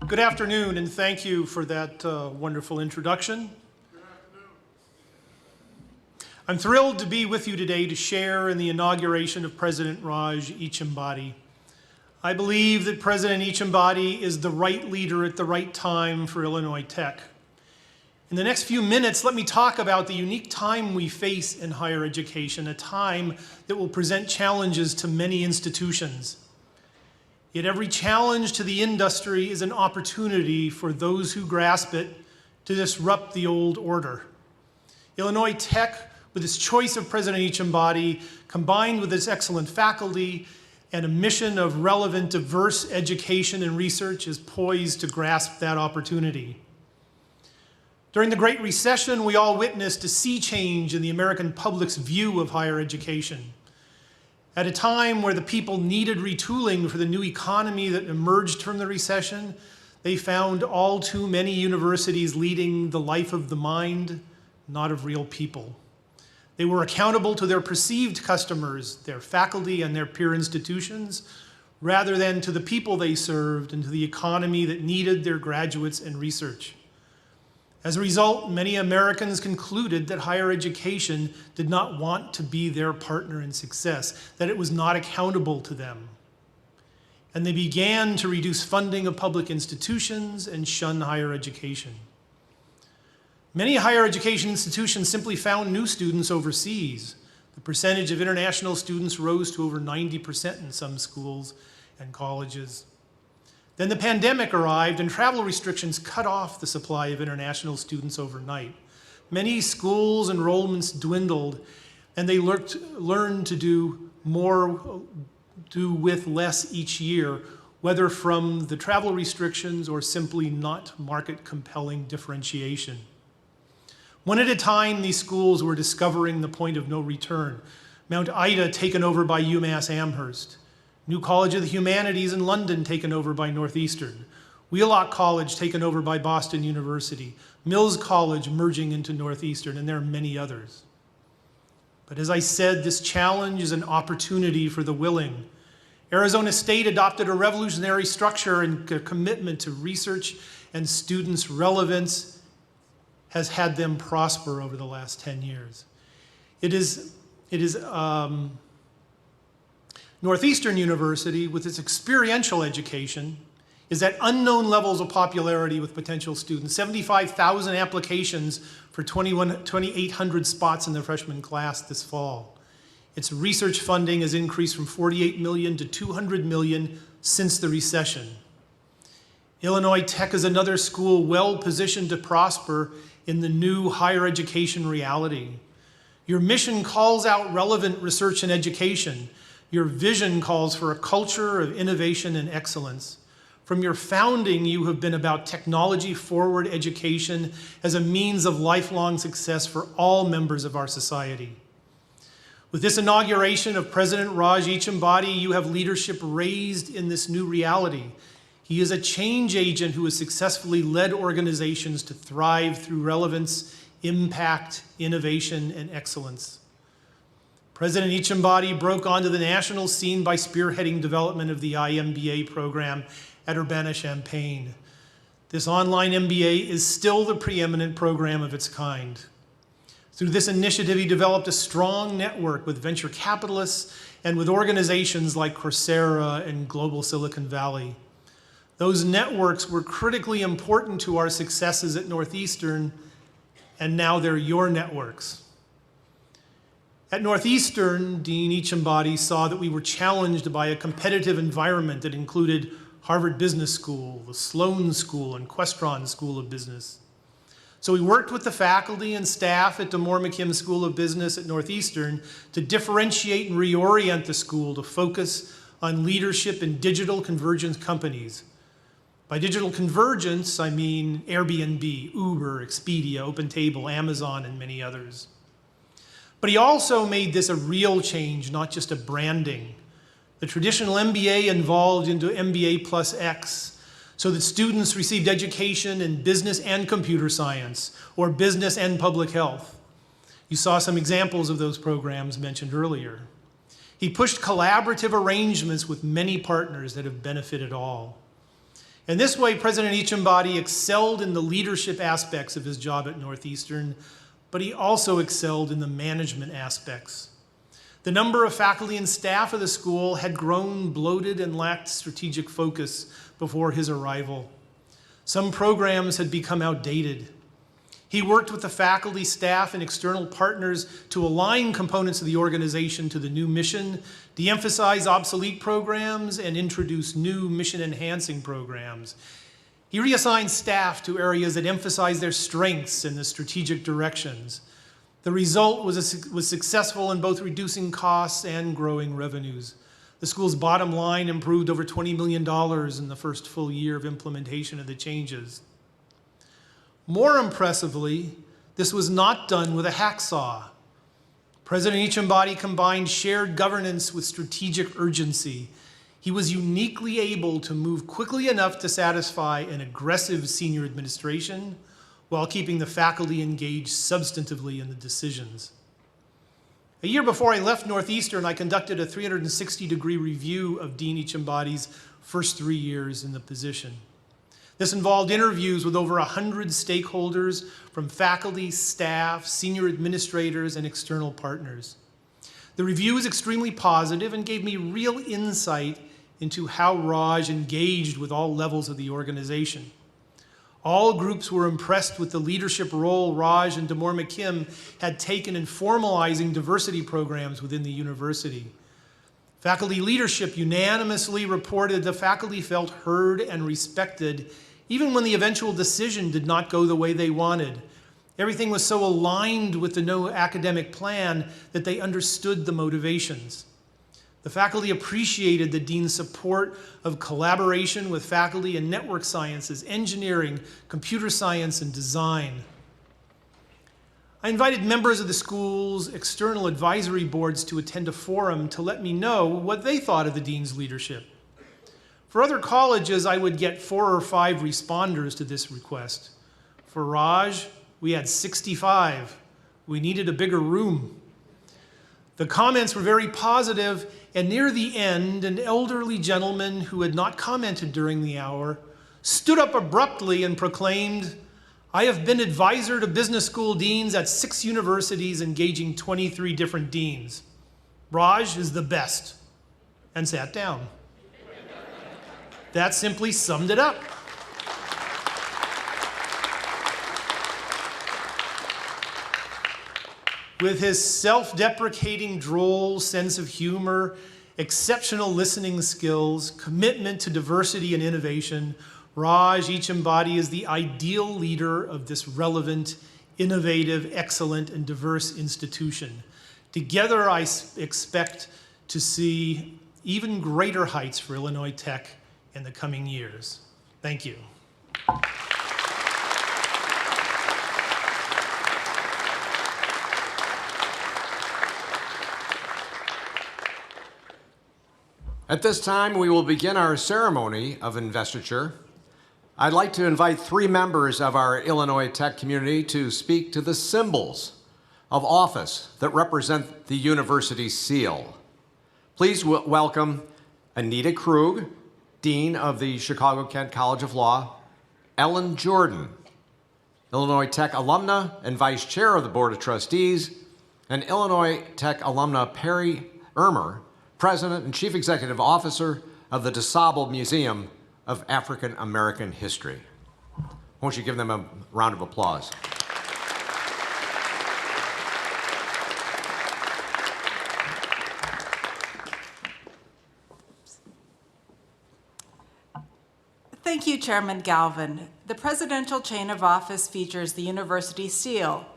Good afternoon, and thank you for that wonderful introduction. Good afternoon. I'm thrilled to be with you today to share in the inauguration of President Raj Echambadi. I believe that President Echambadi is the right leader at the right time for Illinois Tech. In the next few minutes, let me talk about the unique time we face in higher education, a time that will present challenges to many institutions. Yet every challenge to the industry is an opportunity for those who grasp it to disrupt the old order. Illinois Tech, with its choice of President Echambadi, combined with its excellent faculty and a mission of relevant, diverse education and research, is poised to grasp that opportunity. During the Great Recession, we all witnessed a sea change in the American public's view of higher education. At a time where the people needed retooling for the new economy that emerged from the recession, they found all too many universities leading the life of the mind, not of real people. They were accountable to their perceived customers, their faculty and their peer institutions, rather than to the people they served and to the economy that needed their graduates and research. As a result, many Americans concluded that higher education did not want to be their partner in success, that it was not accountable to them. And they began to reduce funding of public institutions and shun higher education. Many higher education institutions simply found new students overseas. The percentage of international students rose to over 90% in some schools and colleges. Then the pandemic arrived and travel restrictions cut off the supply of international students overnight. Many schools' enrollments dwindled, and they learned to do with less each year, whether from the travel restrictions or simply not market-compelling differentiation. One at a time, these schools were discovering the point of no return. Mount Ida taken over by UMass Amherst. New College of the Humanities in London taken over by Northeastern. Wheelock College taken over by Boston University. Mills College merging into Northeastern, and there are many others. But as I said, this challenge is an opportunity for the willing. Arizona State adopted a revolutionary structure, and a commitment to research and students' relevance has had them prosper over the last 10 years. It is Northeastern University, with its experiential education, is at unknown levels of popularity with potential students. 75,000 applications for 2,800 spots in the freshman class this fall. Its research funding has increased from $48 million to $200 million since the recession. Illinois Tech is another school well positioned to prosper in the new higher education reality. Your mission calls out relevant research and education. Your vision calls for a culture of innovation and excellence. From your founding, you have been about technology-forward education as a means of lifelong success for all members of our society. With this inauguration of President Raj Echambadi, you have leadership raised in this new reality. He is a change agent who has successfully led organizations to thrive through relevance, impact, innovation, and excellence. President Echambadi broke onto the national scene by spearheading development of the IMBA program at Urbana-Champaign. This online MBA is still the preeminent program of its kind. Through this initiative, he developed a strong network with venture capitalists and with organizations like Coursera and Global Silicon Valley. Those networks were critically important to our successes at Northeastern, and now they're your networks. At Northeastern, Dean Echambadi saw that we were challenged by a competitive environment that included Harvard Business School, the Sloan School, and Questron School of Business. So we worked with the faculty and staff at DeMoore McKim School of Business at Northeastern to differentiate and reorient the school to focus on leadership in digital convergence companies. By digital convergence, I mean Airbnb, Uber, Expedia, OpenTable, Amazon, and many others. But he also made this a real change, not just a branding. The traditional MBA evolved into MBA plus X, so that students received education in business and computer science, or business and public health. You saw some examples of those programs mentioned earlier. He pushed collaborative arrangements with many partners that have benefited all. In this way, President Echambadi excelled in the leadership aspects of his job at Northeastern, but he also excelled in the management aspects. The number of faculty and staff of the school had grown bloated and lacked strategic focus before his arrival. Some programs had become outdated. He worked with the faculty, staff, and external partners to align components of the organization to the new mission, de-emphasize obsolete programs, and introduce new mission-enhancing programs. He reassigned staff to areas that emphasized their strengths and the strategic directions. The result was successful in both reducing costs and growing revenues. The school's bottom line improved over $20 million in the first full year of implementation of the changes. More impressively, this was not done with a hacksaw. President Echambadi combined shared governance with strategic urgency. He was uniquely able to move quickly enough to satisfy an aggressive senior administration while keeping the faculty engaged substantively in the decisions. A year before I left Northeastern, I conducted a 360-degree review of Dean Echambadi's first 3 years in the position. This involved interviews with over 100 stakeholders from faculty, staff, senior administrators, and external partners. The review was extremely positive and gave me real insight into how Raj engaged with all levels of the organization. All groups were impressed with the leadership role Raj and DeMoore McKim had taken in formalizing diversity programs within the university. Faculty leadership unanimously reported the faculty felt heard and respected, even when the eventual decision did not go the way they wanted. Everything was so aligned with the new academic plan that they understood the motivations. The faculty appreciated the dean's support of collaboration with faculty in network sciences, engineering, computer science, and design. I invited members of the school's external advisory boards to attend a forum to let me know what they thought of the dean's leadership. For other colleges, I would get 4 or 5 responders to this request. For Raj, we had 65. We needed a bigger room. The comments were very positive, and near the end, an elderly gentleman who had not commented during the hour stood up abruptly and proclaimed, "I have been advisor to business school deans at 6 universities, engaging 23 different deans. Raj is the best," and sat down. That simply summed it up. With his self-deprecating, droll sense of humor, exceptional listening skills, commitment to diversity and innovation, Raj Echambadi is the ideal leader of this relevant, innovative, excellent, and diverse institution. Together, I expect to see even greater heights for Illinois Tech in the coming years. Thank you. At this time, we will begin our ceremony of investiture. I'd like to invite 3 members of our Illinois Tech community to speak to the symbols of office that represent the university seal. Please welcome Anita Krug, Dean of the Chicago-Kent College of Law, Ellen Jordan, Illinois Tech alumna and Vice Chair of the Board of Trustees, and Illinois Tech alumna Perry Ermer, President and Chief Executive Officer of the DeSable Museum of African American History. Won't you give them a round of applause? Thank you, Chairman Galvin. The presidential chain of office features the university seal.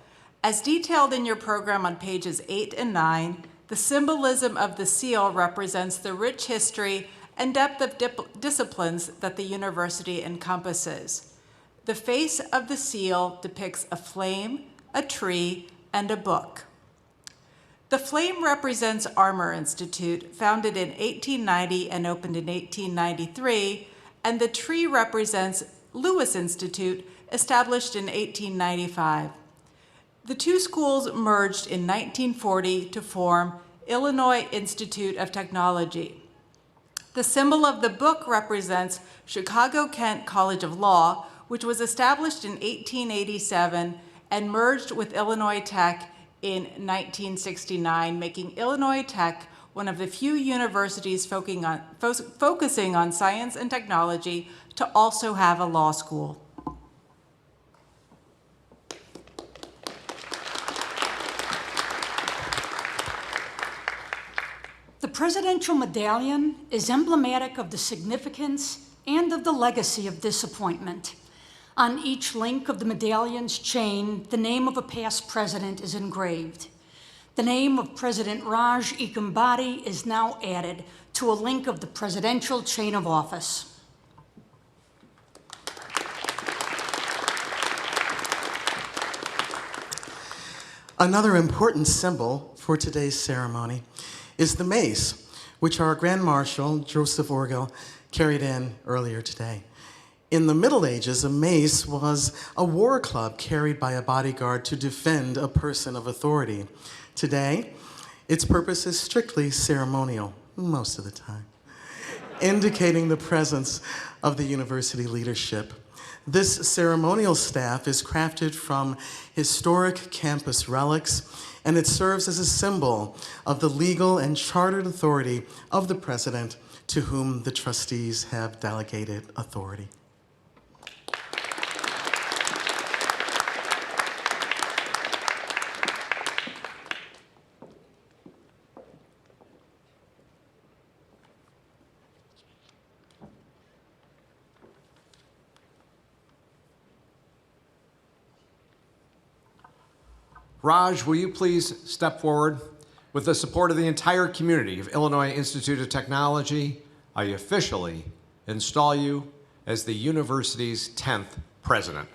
As detailed in your program on pages 8 and 9, the symbolism of the seal represents the rich history and depth of disciplines that the university encompasses. The face of the seal depicts a flame, a tree, and a book. The flame represents Armour Institute, founded in 1890 and opened in 1893, and the tree represents Lewis Institute, established in 1895. The 2 schools merged in 1940 to form Illinois Institute of Technology. The symbol of the book represents Chicago-Kent College of Law, which was established in 1887 and merged with Illinois Tech in 1969, making Illinois Tech one of the few universities focusing on science and technology to also have a law school. The Presidential Medallion is emblematic of the significance and of the legacy of this appointment. On each link of the medallion's chain, the name of a past president is engraved. The name of President Raj Echambadi is now added to a link of the presidential chain of office. Another important symbol for today's ceremony is the Mace, which our Grand Marshal, Joseph Orgel, carried in earlier today. In the Middle Ages, a mace was a war club carried by a bodyguard to defend a person of authority. Today, its purpose is strictly ceremonial, most of the time, indicating the presence of the university leadership. This ceremonial staff is crafted from historic campus relics, and it serves as a symbol of the legal and chartered authority of the president, to whom the trustees have delegated authority. Raj, will you please step forward? With the support of the entire community of Illinois Institute of Technology, I officially install you as the university's 10th president.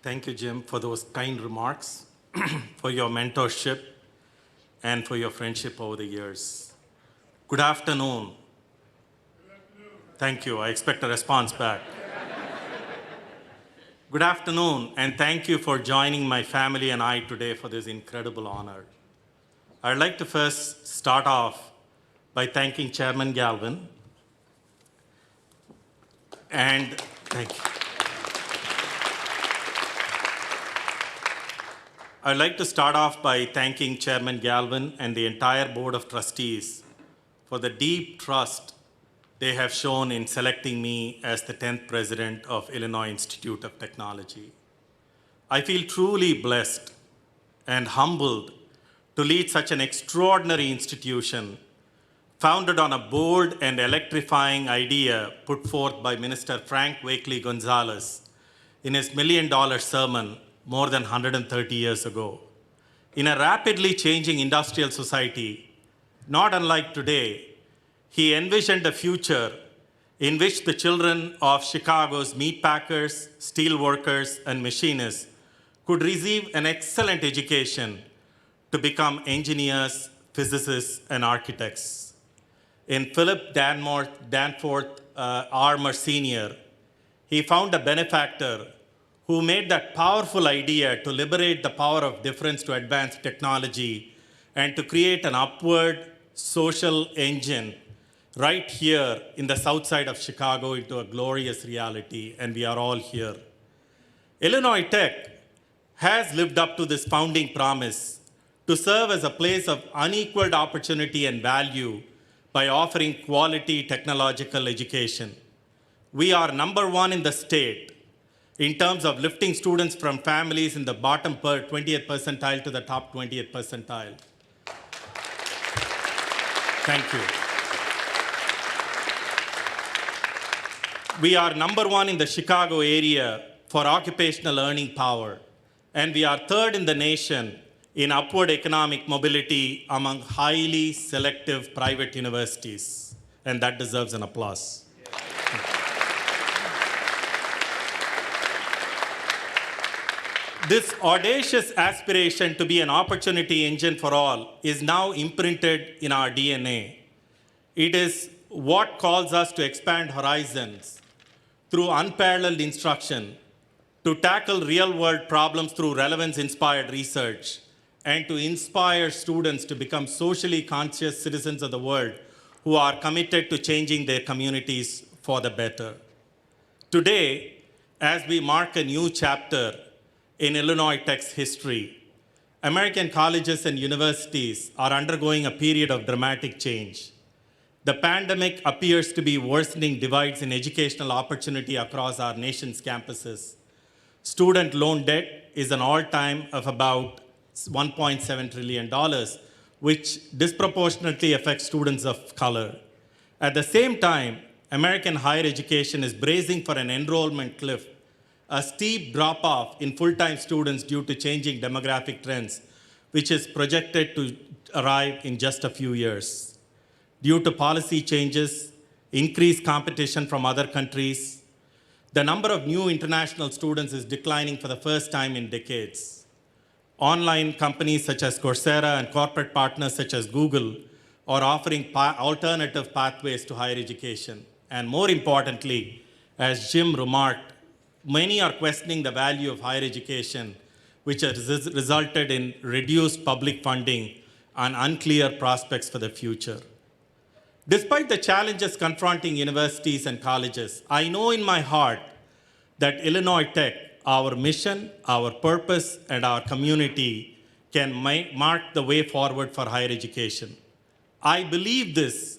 Thank you, Jim, for those kind remarks, for your mentorship, and for your friendship over the years. Good afternoon. Thank you. I expect a response back. Good afternoon, and thank you for joining my family and I today for this incredible honor. I'd like to first start off by thanking Chairman Galvin, and thank you. I'd like to start off by thanking Chairman Galvin and the entire Board of Trustees for the deep trust they have shown in selecting me as the 10th President of Illinois Institute of Technology. I feel truly blessed and humbled to lead such an extraordinary institution founded on a bold and electrifying idea put forth by Minister Frank Wakely Gonzalez in his $1 million sermon more than 130 years ago. In a rapidly changing industrial society, not unlike today, he envisioned a future in which the children of Chicago's meatpackers, steelworkers, and machinists could receive an excellent education to become engineers, physicists, and architects. In Philip Danforth Armour Sr., he found a benefactor who made that powerful idea to liberate the power of difference to advance technology and to create an upward social engine right here in the south side of Chicago into a glorious reality, and we are all here. Illinois Tech has lived up to this founding promise to serve as a place of unequaled opportunity and value by offering quality technological education. We are #1 in the state in terms of lifting students from families in the bottom 20th percentile to the top 20th percentile. Thank you. We are #1 in the Chicago area for occupational earning power, and we are 3rd in the nation in upward economic mobility among highly selective private universities, and that deserves an applause. This audacious aspiration to be an opportunity engine for all is now imprinted in our DNA. It is what calls us to expand horizons through unparalleled instruction, to tackle real-world problems through relevance-inspired research, and to inspire students to become socially conscious citizens of the world who are committed to changing their communities for the better. Today, as we mark a new chapter in Illinois Tech's history, American colleges and universities are undergoing a period of dramatic change. The pandemic appears to be worsening divides in educational opportunity across our nation's campuses. Student loan debt is an all-time of about $1.7 trillion, which disproportionately affects students of color. At the same time, American higher education is bracing for an enrollment cliff, a steep drop-off in full-time students due to changing demographic trends, which is projected to arrive in just a few years. Due to policy changes, increased competition from other countries, the number of new international students is declining for the first time in decades. Online companies such as Coursera and corporate partners such as Google are offering alternative pathways to higher education. And more importantly, as Jim remarked, many are questioning the value of higher education, which has resulted in reduced public funding and unclear prospects for the future. Despite the challenges confronting universities and colleges, I know in my heart that Illinois Tech, our mission, our purpose, and our community can mark the way forward for higher education. I believe this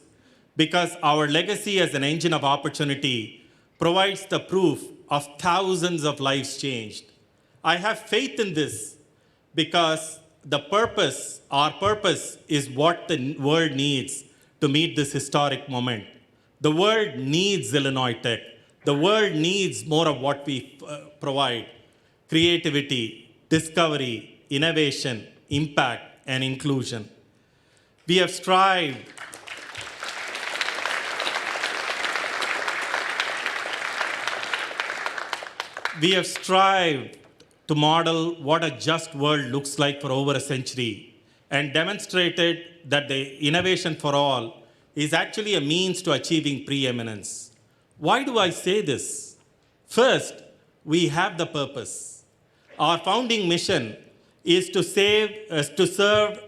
because our legacy as an engine of opportunity provides the proof of thousands of lives changed. I have faith in this because our purpose is what the world needs to meet this historic moment. The world needs Illinois Tech. The world needs more of what we provide: creativity, discovery, innovation, impact, and inclusion. We have strived to model what a just world looks like for over a century and demonstrated that the innovation for all is actually a means to achieving preeminence. Why do I say this? First, we have the purpose. Our founding mission is to serve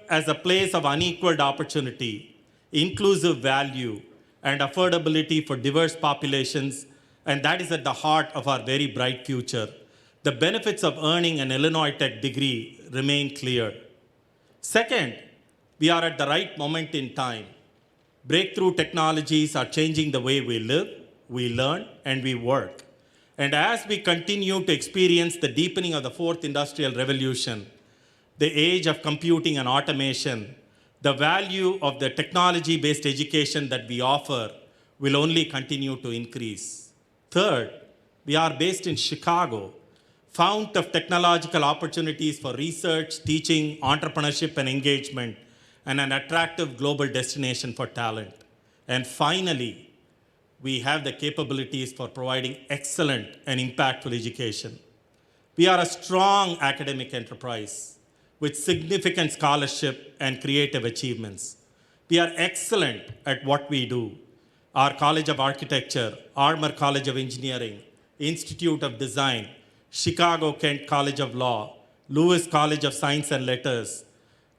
as a place of unequaled opportunity, inclusive value, and affordability for diverse populations, and that is at the heart of our very bright future. The benefits of earning an Illinois Tech degree remain clear. Second, we are at the right moment in time. Breakthrough technologies are changing the way we live, we learn, and we work. And as we continue to experience the deepening of the fourth industrial revolution, the age of computing and automation, the value of the technology-based education that we offer will only continue to increase. Third, we are based in Chicago, fount of technological opportunities for research, teaching, entrepreneurship, and engagement, and an attractive global destination for talent. And finally, we have the capabilities for providing excellent and impactful education. We are a strong academic enterprise with significant scholarship and creative achievements. We are excellent at what we do. Our College of Architecture, Armour College of Engineering, Institute of Design, Chicago-Kent College of Law, Lewis College of Science and Letters,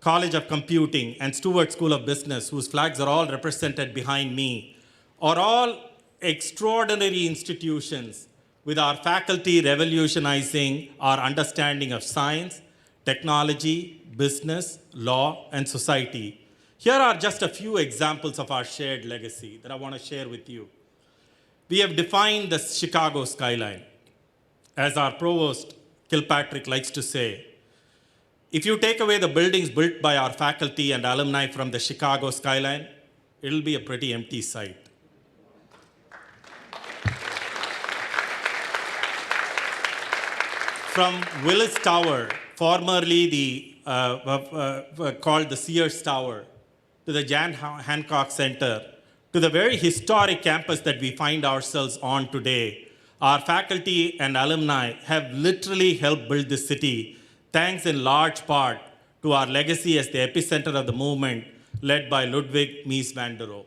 College of Computing, and Stewart School of Business, whose flags are all represented behind me, are all extraordinary institutions with our faculty revolutionizing our understanding of science, technology, business, law, and society. Here are just a few examples of our shared legacy that I want to share with you. We have defined the Chicago skyline. As our Provost, Kilpatrick, likes to say, if you take away the buildings built by our faculty and alumni from the Chicago skyline, it'll be a pretty empty site. From Willis Tower, formerly called the Sears Tower, to the Jan Hancock Center, to the very historic campus that we find ourselves on today, our faculty and alumni have literally helped build this city, thanks in large part to our legacy as the epicenter of the movement led by Ludwig Mies van der Rohe.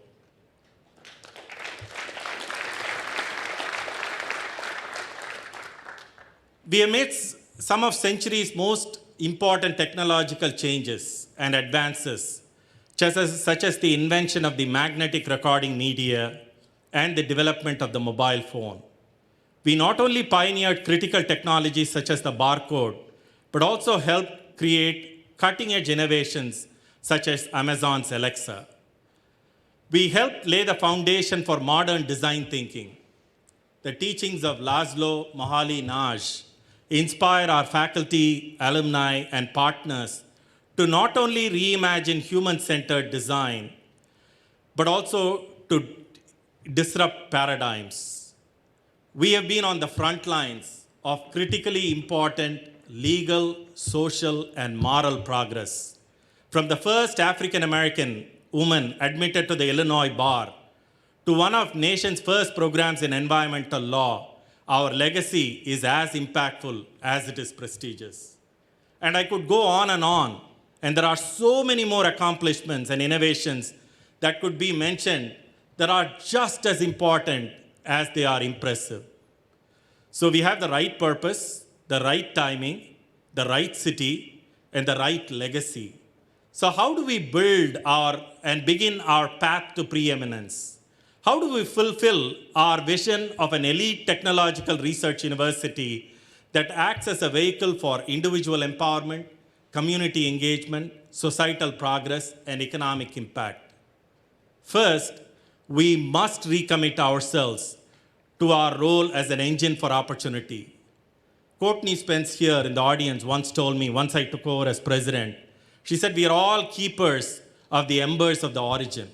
We have made some of century's most important technological changes and advances, such as the invention of the magnetic recording media and the development of the mobile phone. We not only pioneered critical technologies such as the barcode, but also helped create cutting-edge innovations such as Amazon's Alexa. We helped lay the foundation for modern design thinking. The teachings of Laszlo Moholy-Nagy inspire our faculty, alumni, and partners to not only reimagine human-centered design, but also to disrupt paradigms. We have been on the front lines of critically important legal, social, and moral progress. From the first African-American woman admitted to the Illinois bar to one of the nation's first programs in environmental law, our legacy is as impactful as it is prestigious. And I could go on, and there are so many more accomplishments and innovations that could be mentioned that are just as important as they are impressive. So we have the right purpose, the right timing, the right city, and the right legacy. So how do we build and begin our path to preeminence? How do we fulfill our vision of an elite technological research university that acts as a vehicle for individual empowerment, community engagement, societal progress, and economic impact? First, we must recommit ourselves to our role as an engine for opportunity. Courtney Spence here in the audience once told me, once I took over as president, she said, we are all keepers of the embers of the origin.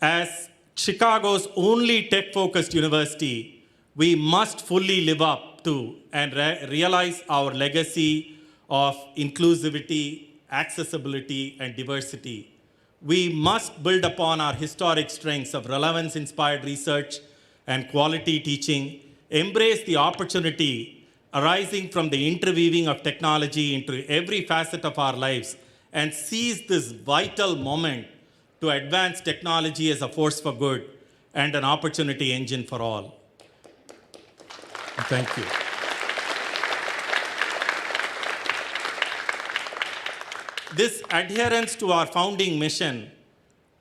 As Chicago's only tech-focused university, we must fully live up to and realize our legacy of inclusivity, accessibility, and diversity. We must build upon our historic strengths of relevance-inspired research and quality teaching, embrace the opportunity arising from the interweaving of technology into every facet of our lives, and seize this vital moment to advance technology as a force for good and an opportunity engine for all. Thank you. This adherence to our founding mission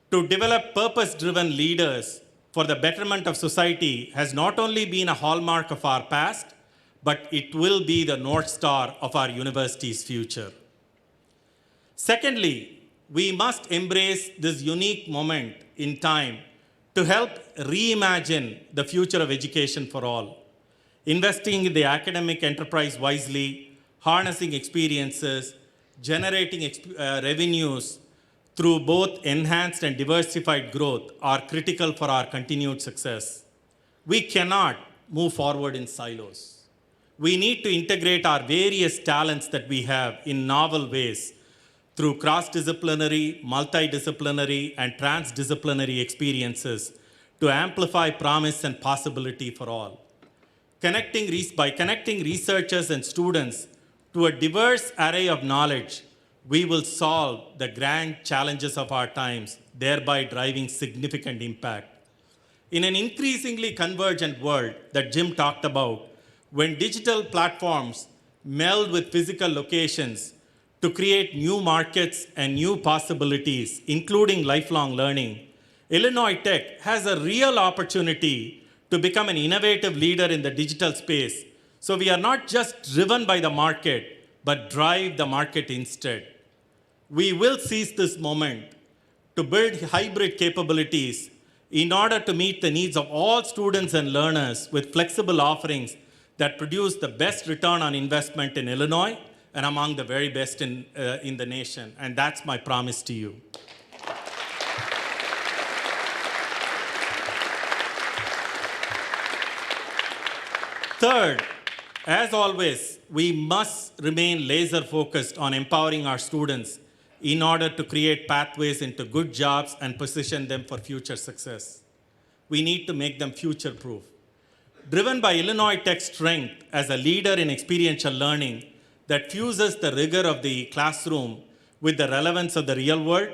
to develop purpose-driven leaders for the betterment of society has not only been a hallmark of our past, but it will be the North Star of our university's future. Secondly, we must embrace this unique moment in time to help reimagine the future of education for all, investing in the academic enterprise wisely, harnessing experiences, generating revenues through both enhanced and diversified growth are critical for our continued success. We cannot move forward in silos. We need to integrate our various talents that we have in novel ways through cross-disciplinary, multidisciplinary, and transdisciplinary experiences to amplify promise and possibility for all. By connecting researchers and students to a diverse array of knowledge, we will solve the grand challenges of our times, thereby driving significant impact. In an increasingly convergent world that Jim talked about, when digital platforms meld with physical locations to create new markets and new possibilities, including lifelong learning, Illinois Tech has a real opportunity to become an innovative leader in the digital space. So we are not just driven by the market, but drive the market instead. We will seize this moment to build hybrid capabilities in order to meet the needs of all students and learners with flexible offerings that produce the best return on investment in Illinois and among the very best in the nation. And that's my promise to you. Third, as always, we must remain laser-focused on empowering our students in order to create pathways into good jobs and position them for future success. We need to make them future-proof. Driven by Illinois Tech's strength as a leader in experiential learning that fuses the rigor of the classroom with the relevance of the real world,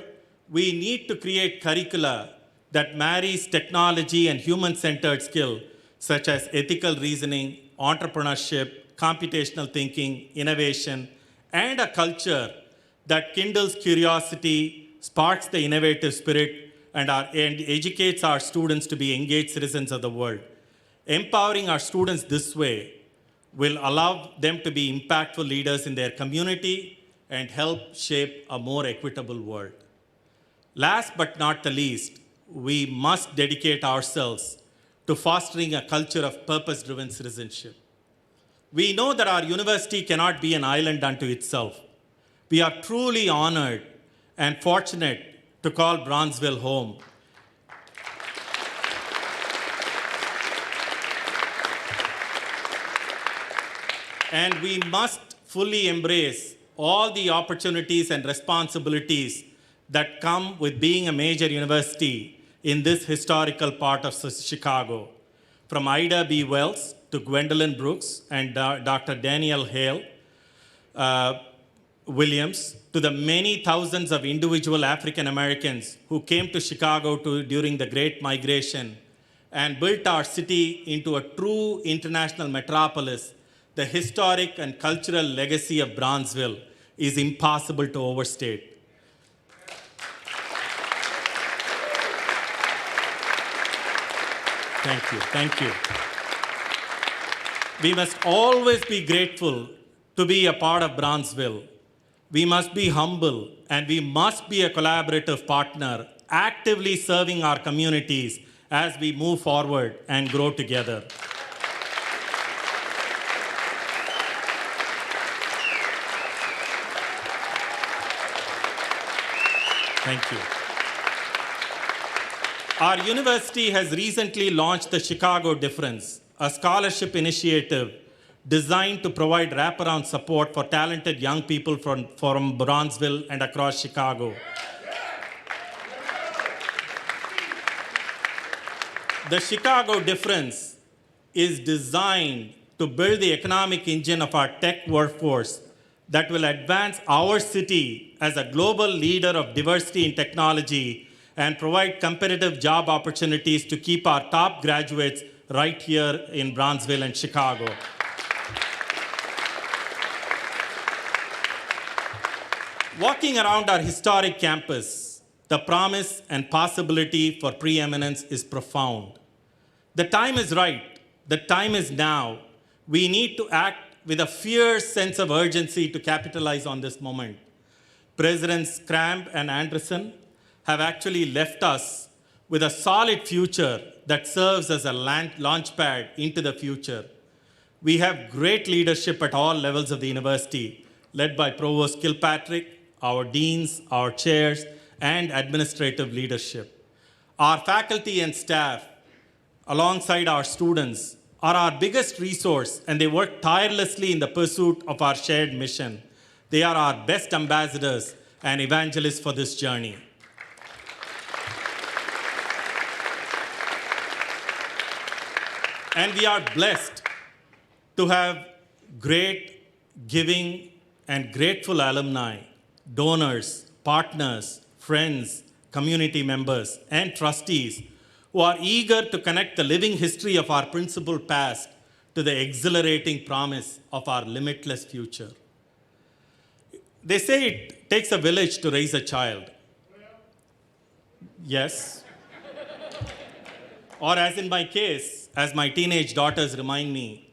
we need to create curricula that marries technology and human-centered skill, such as ethical reasoning, entrepreneurship, computational thinking, innovation, and a culture that kindles curiosity, sparks the innovative spirit, and educates our students to be engaged citizens of the world. Empowering our students this way will allow them to be impactful leaders in their community and help shape a more equitable world. Last but not the least, we must dedicate ourselves to fostering a culture of purpose-driven citizenship. We know that our university cannot be an island unto itself. We are truly honored and fortunate to call Bronzeville home. And we must fully embrace all the opportunities and responsibilities that come with being a major university in this historical part of Chicago. From Ida B. Wells to Gwendolyn Brooks and Dr. Daniel Hale Williams, to the many thousands of individual African Americans who came to Chicago during the Great Migration and built our city into a true international metropolis, the historic and cultural legacy of Bronzeville is impossible to overstate. Thank you. Thank you. We must always be grateful to be a part of Bronzeville. We must be humble and we must be a collaborative partner, actively serving our communities as we move forward and grow together. Thank you. Our university has recently launched the Chicago Difference, a scholarship initiative designed to provide wraparound support for talented young people from Bronzeville and across Chicago. The Chicago Difference is designed to build the economic engine of our tech workforce that will advance our city as a global leader of diversity in technology and provide competitive job opportunities to keep our top graduates right here in Bronzeville and Chicago. Walking around our historic campus, the promise and possibility for preeminence is profound. The time is right. The time is now. We need to act with a fierce sense of urgency to capitalize on this moment. Presidents Cramp and Anderson have actually left us with a solid future that serves as a launchpad into the future. We have great leadership at all levels of the university, led by Provost Kilpatrick, our deans, our chairs, and administrative leadership. Our faculty and staff, alongside our students, are our biggest resource, and they work tirelessly in the pursuit of our shared mission. They are our best ambassadors and evangelists for this journey. And we are blessed to have great, giving, and grateful alumni, donors, partners, friends, community members, and trustees who are eager to connect the living history of our principled past to the exhilarating promise of our limitless future. They say it takes a village to raise a child. Yes. Or as in my case, as my teenage daughters remind me,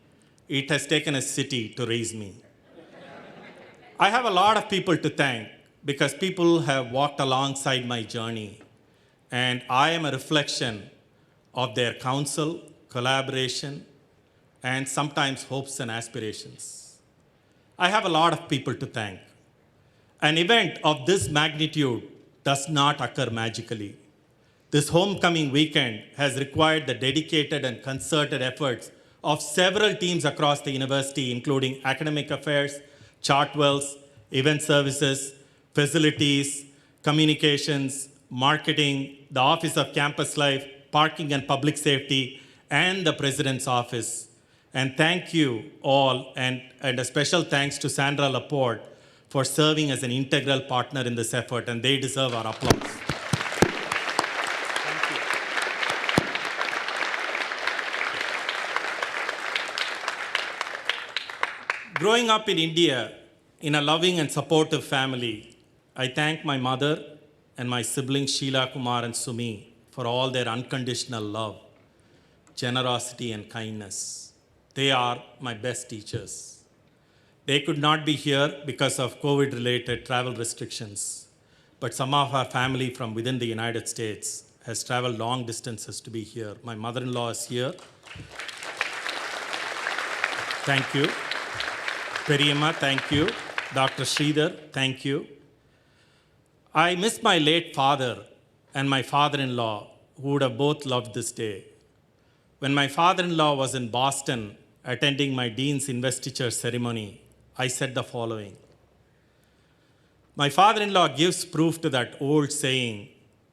it has taken a city to raise me. I have a lot of people to thank because people have walked alongside my journey, and I am a reflection of their counsel, collaboration, and sometimes hopes and aspirations. I have a lot of people to thank. An event of this magnitude does not occur magically. This homecoming weekend has required the dedicated and concerted efforts of several teams across the university, including academic affairs, Chartwells, event services, facilities, communications, marketing, the Office of Campus Life, Parking and Public Safety, and the President's Office. And thank you all, and a special thanks to Sandra Laporte for serving as an integral partner in this effort, and they deserve our applause. Thank you. Growing up in India, in a loving and supportive family, I thank my mother and my siblings Sheila, Kumar, and Sumi for all their unconditional love, generosity, and kindness. They are my best teachers. They could not be here because of COVID-related travel restrictions, but some of our family from within the United States has traveled long distances to be here. My mother-in-law is here. Thank you. Periyamma, thank you. Dr. Sridhar, thank you. I miss my late father and my father-in-law, who would have both loved this day. When my father-in-law was in Boston attending my dean's investiture ceremony, I said the following. My father-in-law gives proof to that old saying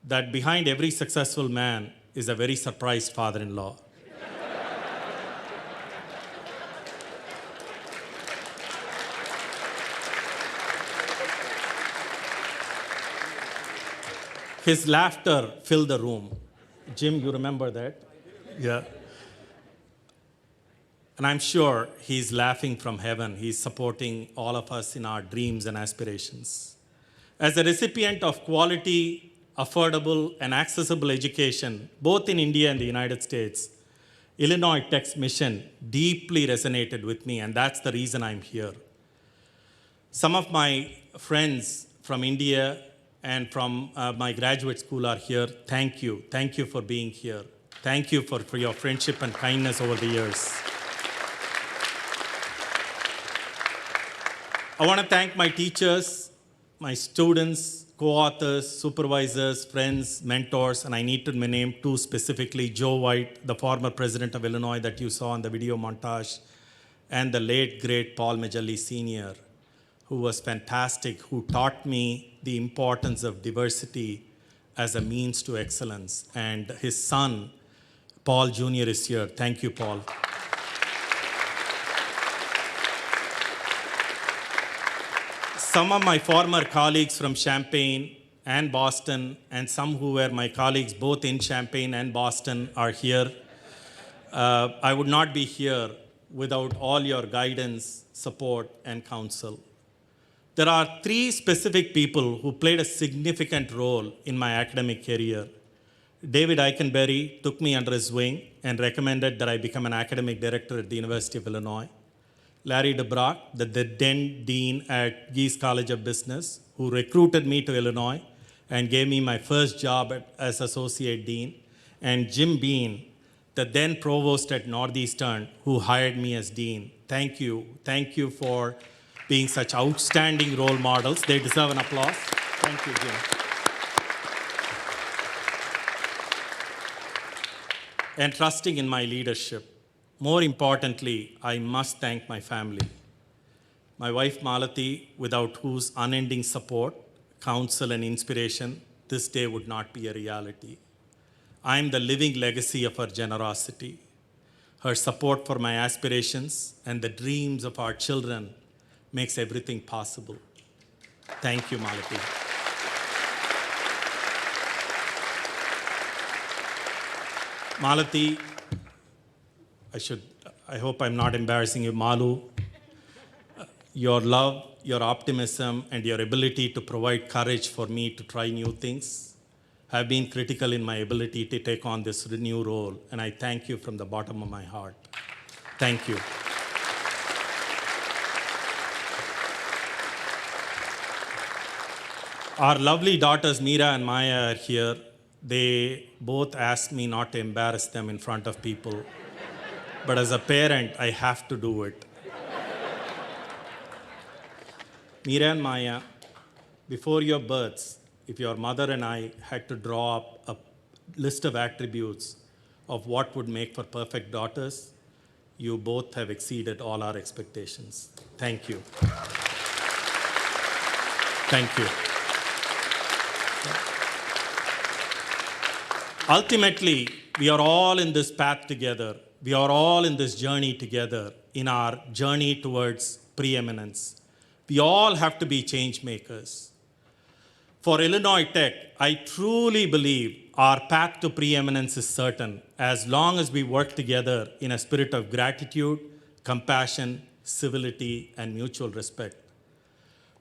that behind every successful man is a very surprised father-in-law. His laughter filled the room. Jim, you remember that? Yeah. And I'm sure he's laughing from heaven. He's supporting all of us in our dreams and aspirations. As a recipient of quality, affordable, and accessible education, both in India and the United States, Illinois Tech's mission deeply resonated with me, and that's the reason I'm here. Some of my friends from India and from my graduate school are here. Thank you. Thank you for being here. Thank you for your friendship and kindness over the years. I want to thank my teachers, my students, co-authors, supervisors, friends, mentors, and I need to name two specifically: Joe White, the former president of Illinois that you saw in the video montage, and the late, great Paul Majalli Sr., who was fantastic, who taught me the importance of diversity as a means to excellence. And his son, Paul Jr., is here. Thank you, Paul. Some of my former colleagues from Champaign and Boston, and some who were my colleagues both in Champaign and Boston, are here. I would not be here without all your guidance, support, and counsel. There are three specific people who played a significant role in my academic career. David Eichenberry took me under his wing and recommended that I become an academic director at the University of Illinois. Larry DeBrock, the then dean at Geese College of Business, who recruited me to Illinois and gave me my first job as associate dean. And Jim Bean, the then provost at Northeastern, who hired me as dean. Thank you. Thank you for being such outstanding role models. They deserve an applause. Thank you, Jim. And trusting in my leadership. More importantly, I must thank my family. My wife, Malati, without whose unending support, counsel, and inspiration, this day would not be a reality. I am the living legacy of her generosity. Her support for my aspirations and the dreams of our children makes everything possible. Thank you, Malati. Malati, I hope I'm not embarrassing you, Malu. Your love, your optimism, and your ability to provide courage for me to try new things have been critical in my ability to take on this new role, and I thank you from the bottom of my heart. Thank you. Our lovely daughters, Meera and Maya, are here. They both asked me not to embarrass them in front of people. But as a parent, I have to do it. Meera and Maya, before your births, if your mother and I had to draw up a list of attributes of what would make for perfect daughters, you both have exceeded all our expectations. Thank you. Thank you. Ultimately, we are all in this path together. We are all in this journey together, in our journey towards preeminence. We all have to be change makers. For Illinois Tech, I truly believe our path to preeminence is certain as long as we work together in a spirit of gratitude, compassion, civility, and mutual respect.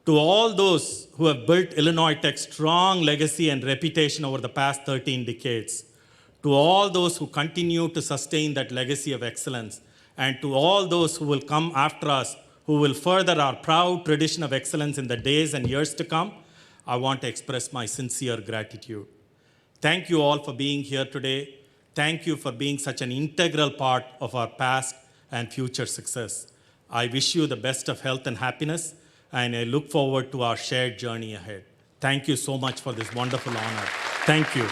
To all those who have built Illinois Tech's strong legacy and reputation over the past 13 decades, to all those who continue to sustain that legacy of excellence, and to all those who will come after us, who will further our proud tradition of excellence in the days and years to come, I want to express my sincere gratitude. Thank you all for being here today. Thank you for being such an integral part of our past and future success. I wish you the best of health and happiness, and I look forward to our shared journey ahead. Thank you so much for this wonderful honor. Thank you.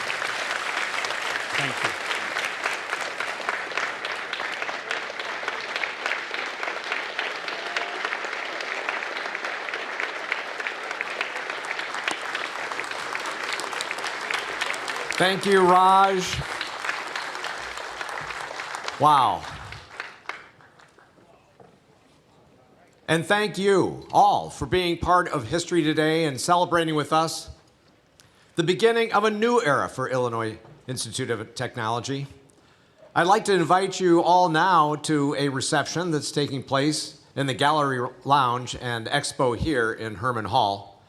Thank you. Thank you, Raj. Wow. And thank you all for being part of history today and celebrating with us the beginning of a new era for Illinois Institute of Technology. I'd like to invite you all now to a reception that's taking place in the Gallery Lounge and Expo here in Herman Hall,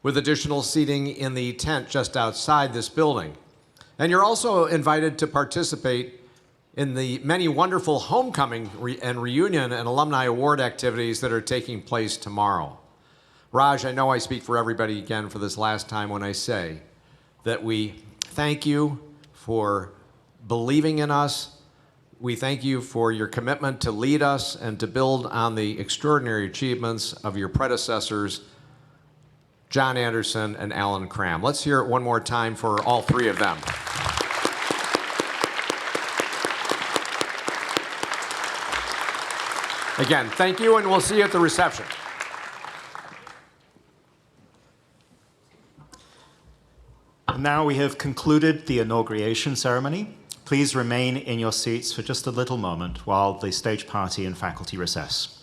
with additional seating in the tent just outside this building. And you're also invited to participate in the many wonderful homecoming and reunion and alumni award activities that are taking place tomorrow. Raj, I know I speak for everybody again for this last time when I say that we thank you for believing in us. We thank you for your commitment to lead us and to build on the extraordinary achievements of your predecessors, John Anderson and Alan Cram. Let's hear it one more time for all three of them. Again, thank you, and we'll see you at the reception. Now we have concluded the inauguration ceremony. Please remain in your seats for just a little moment while the stage party and faculty recess.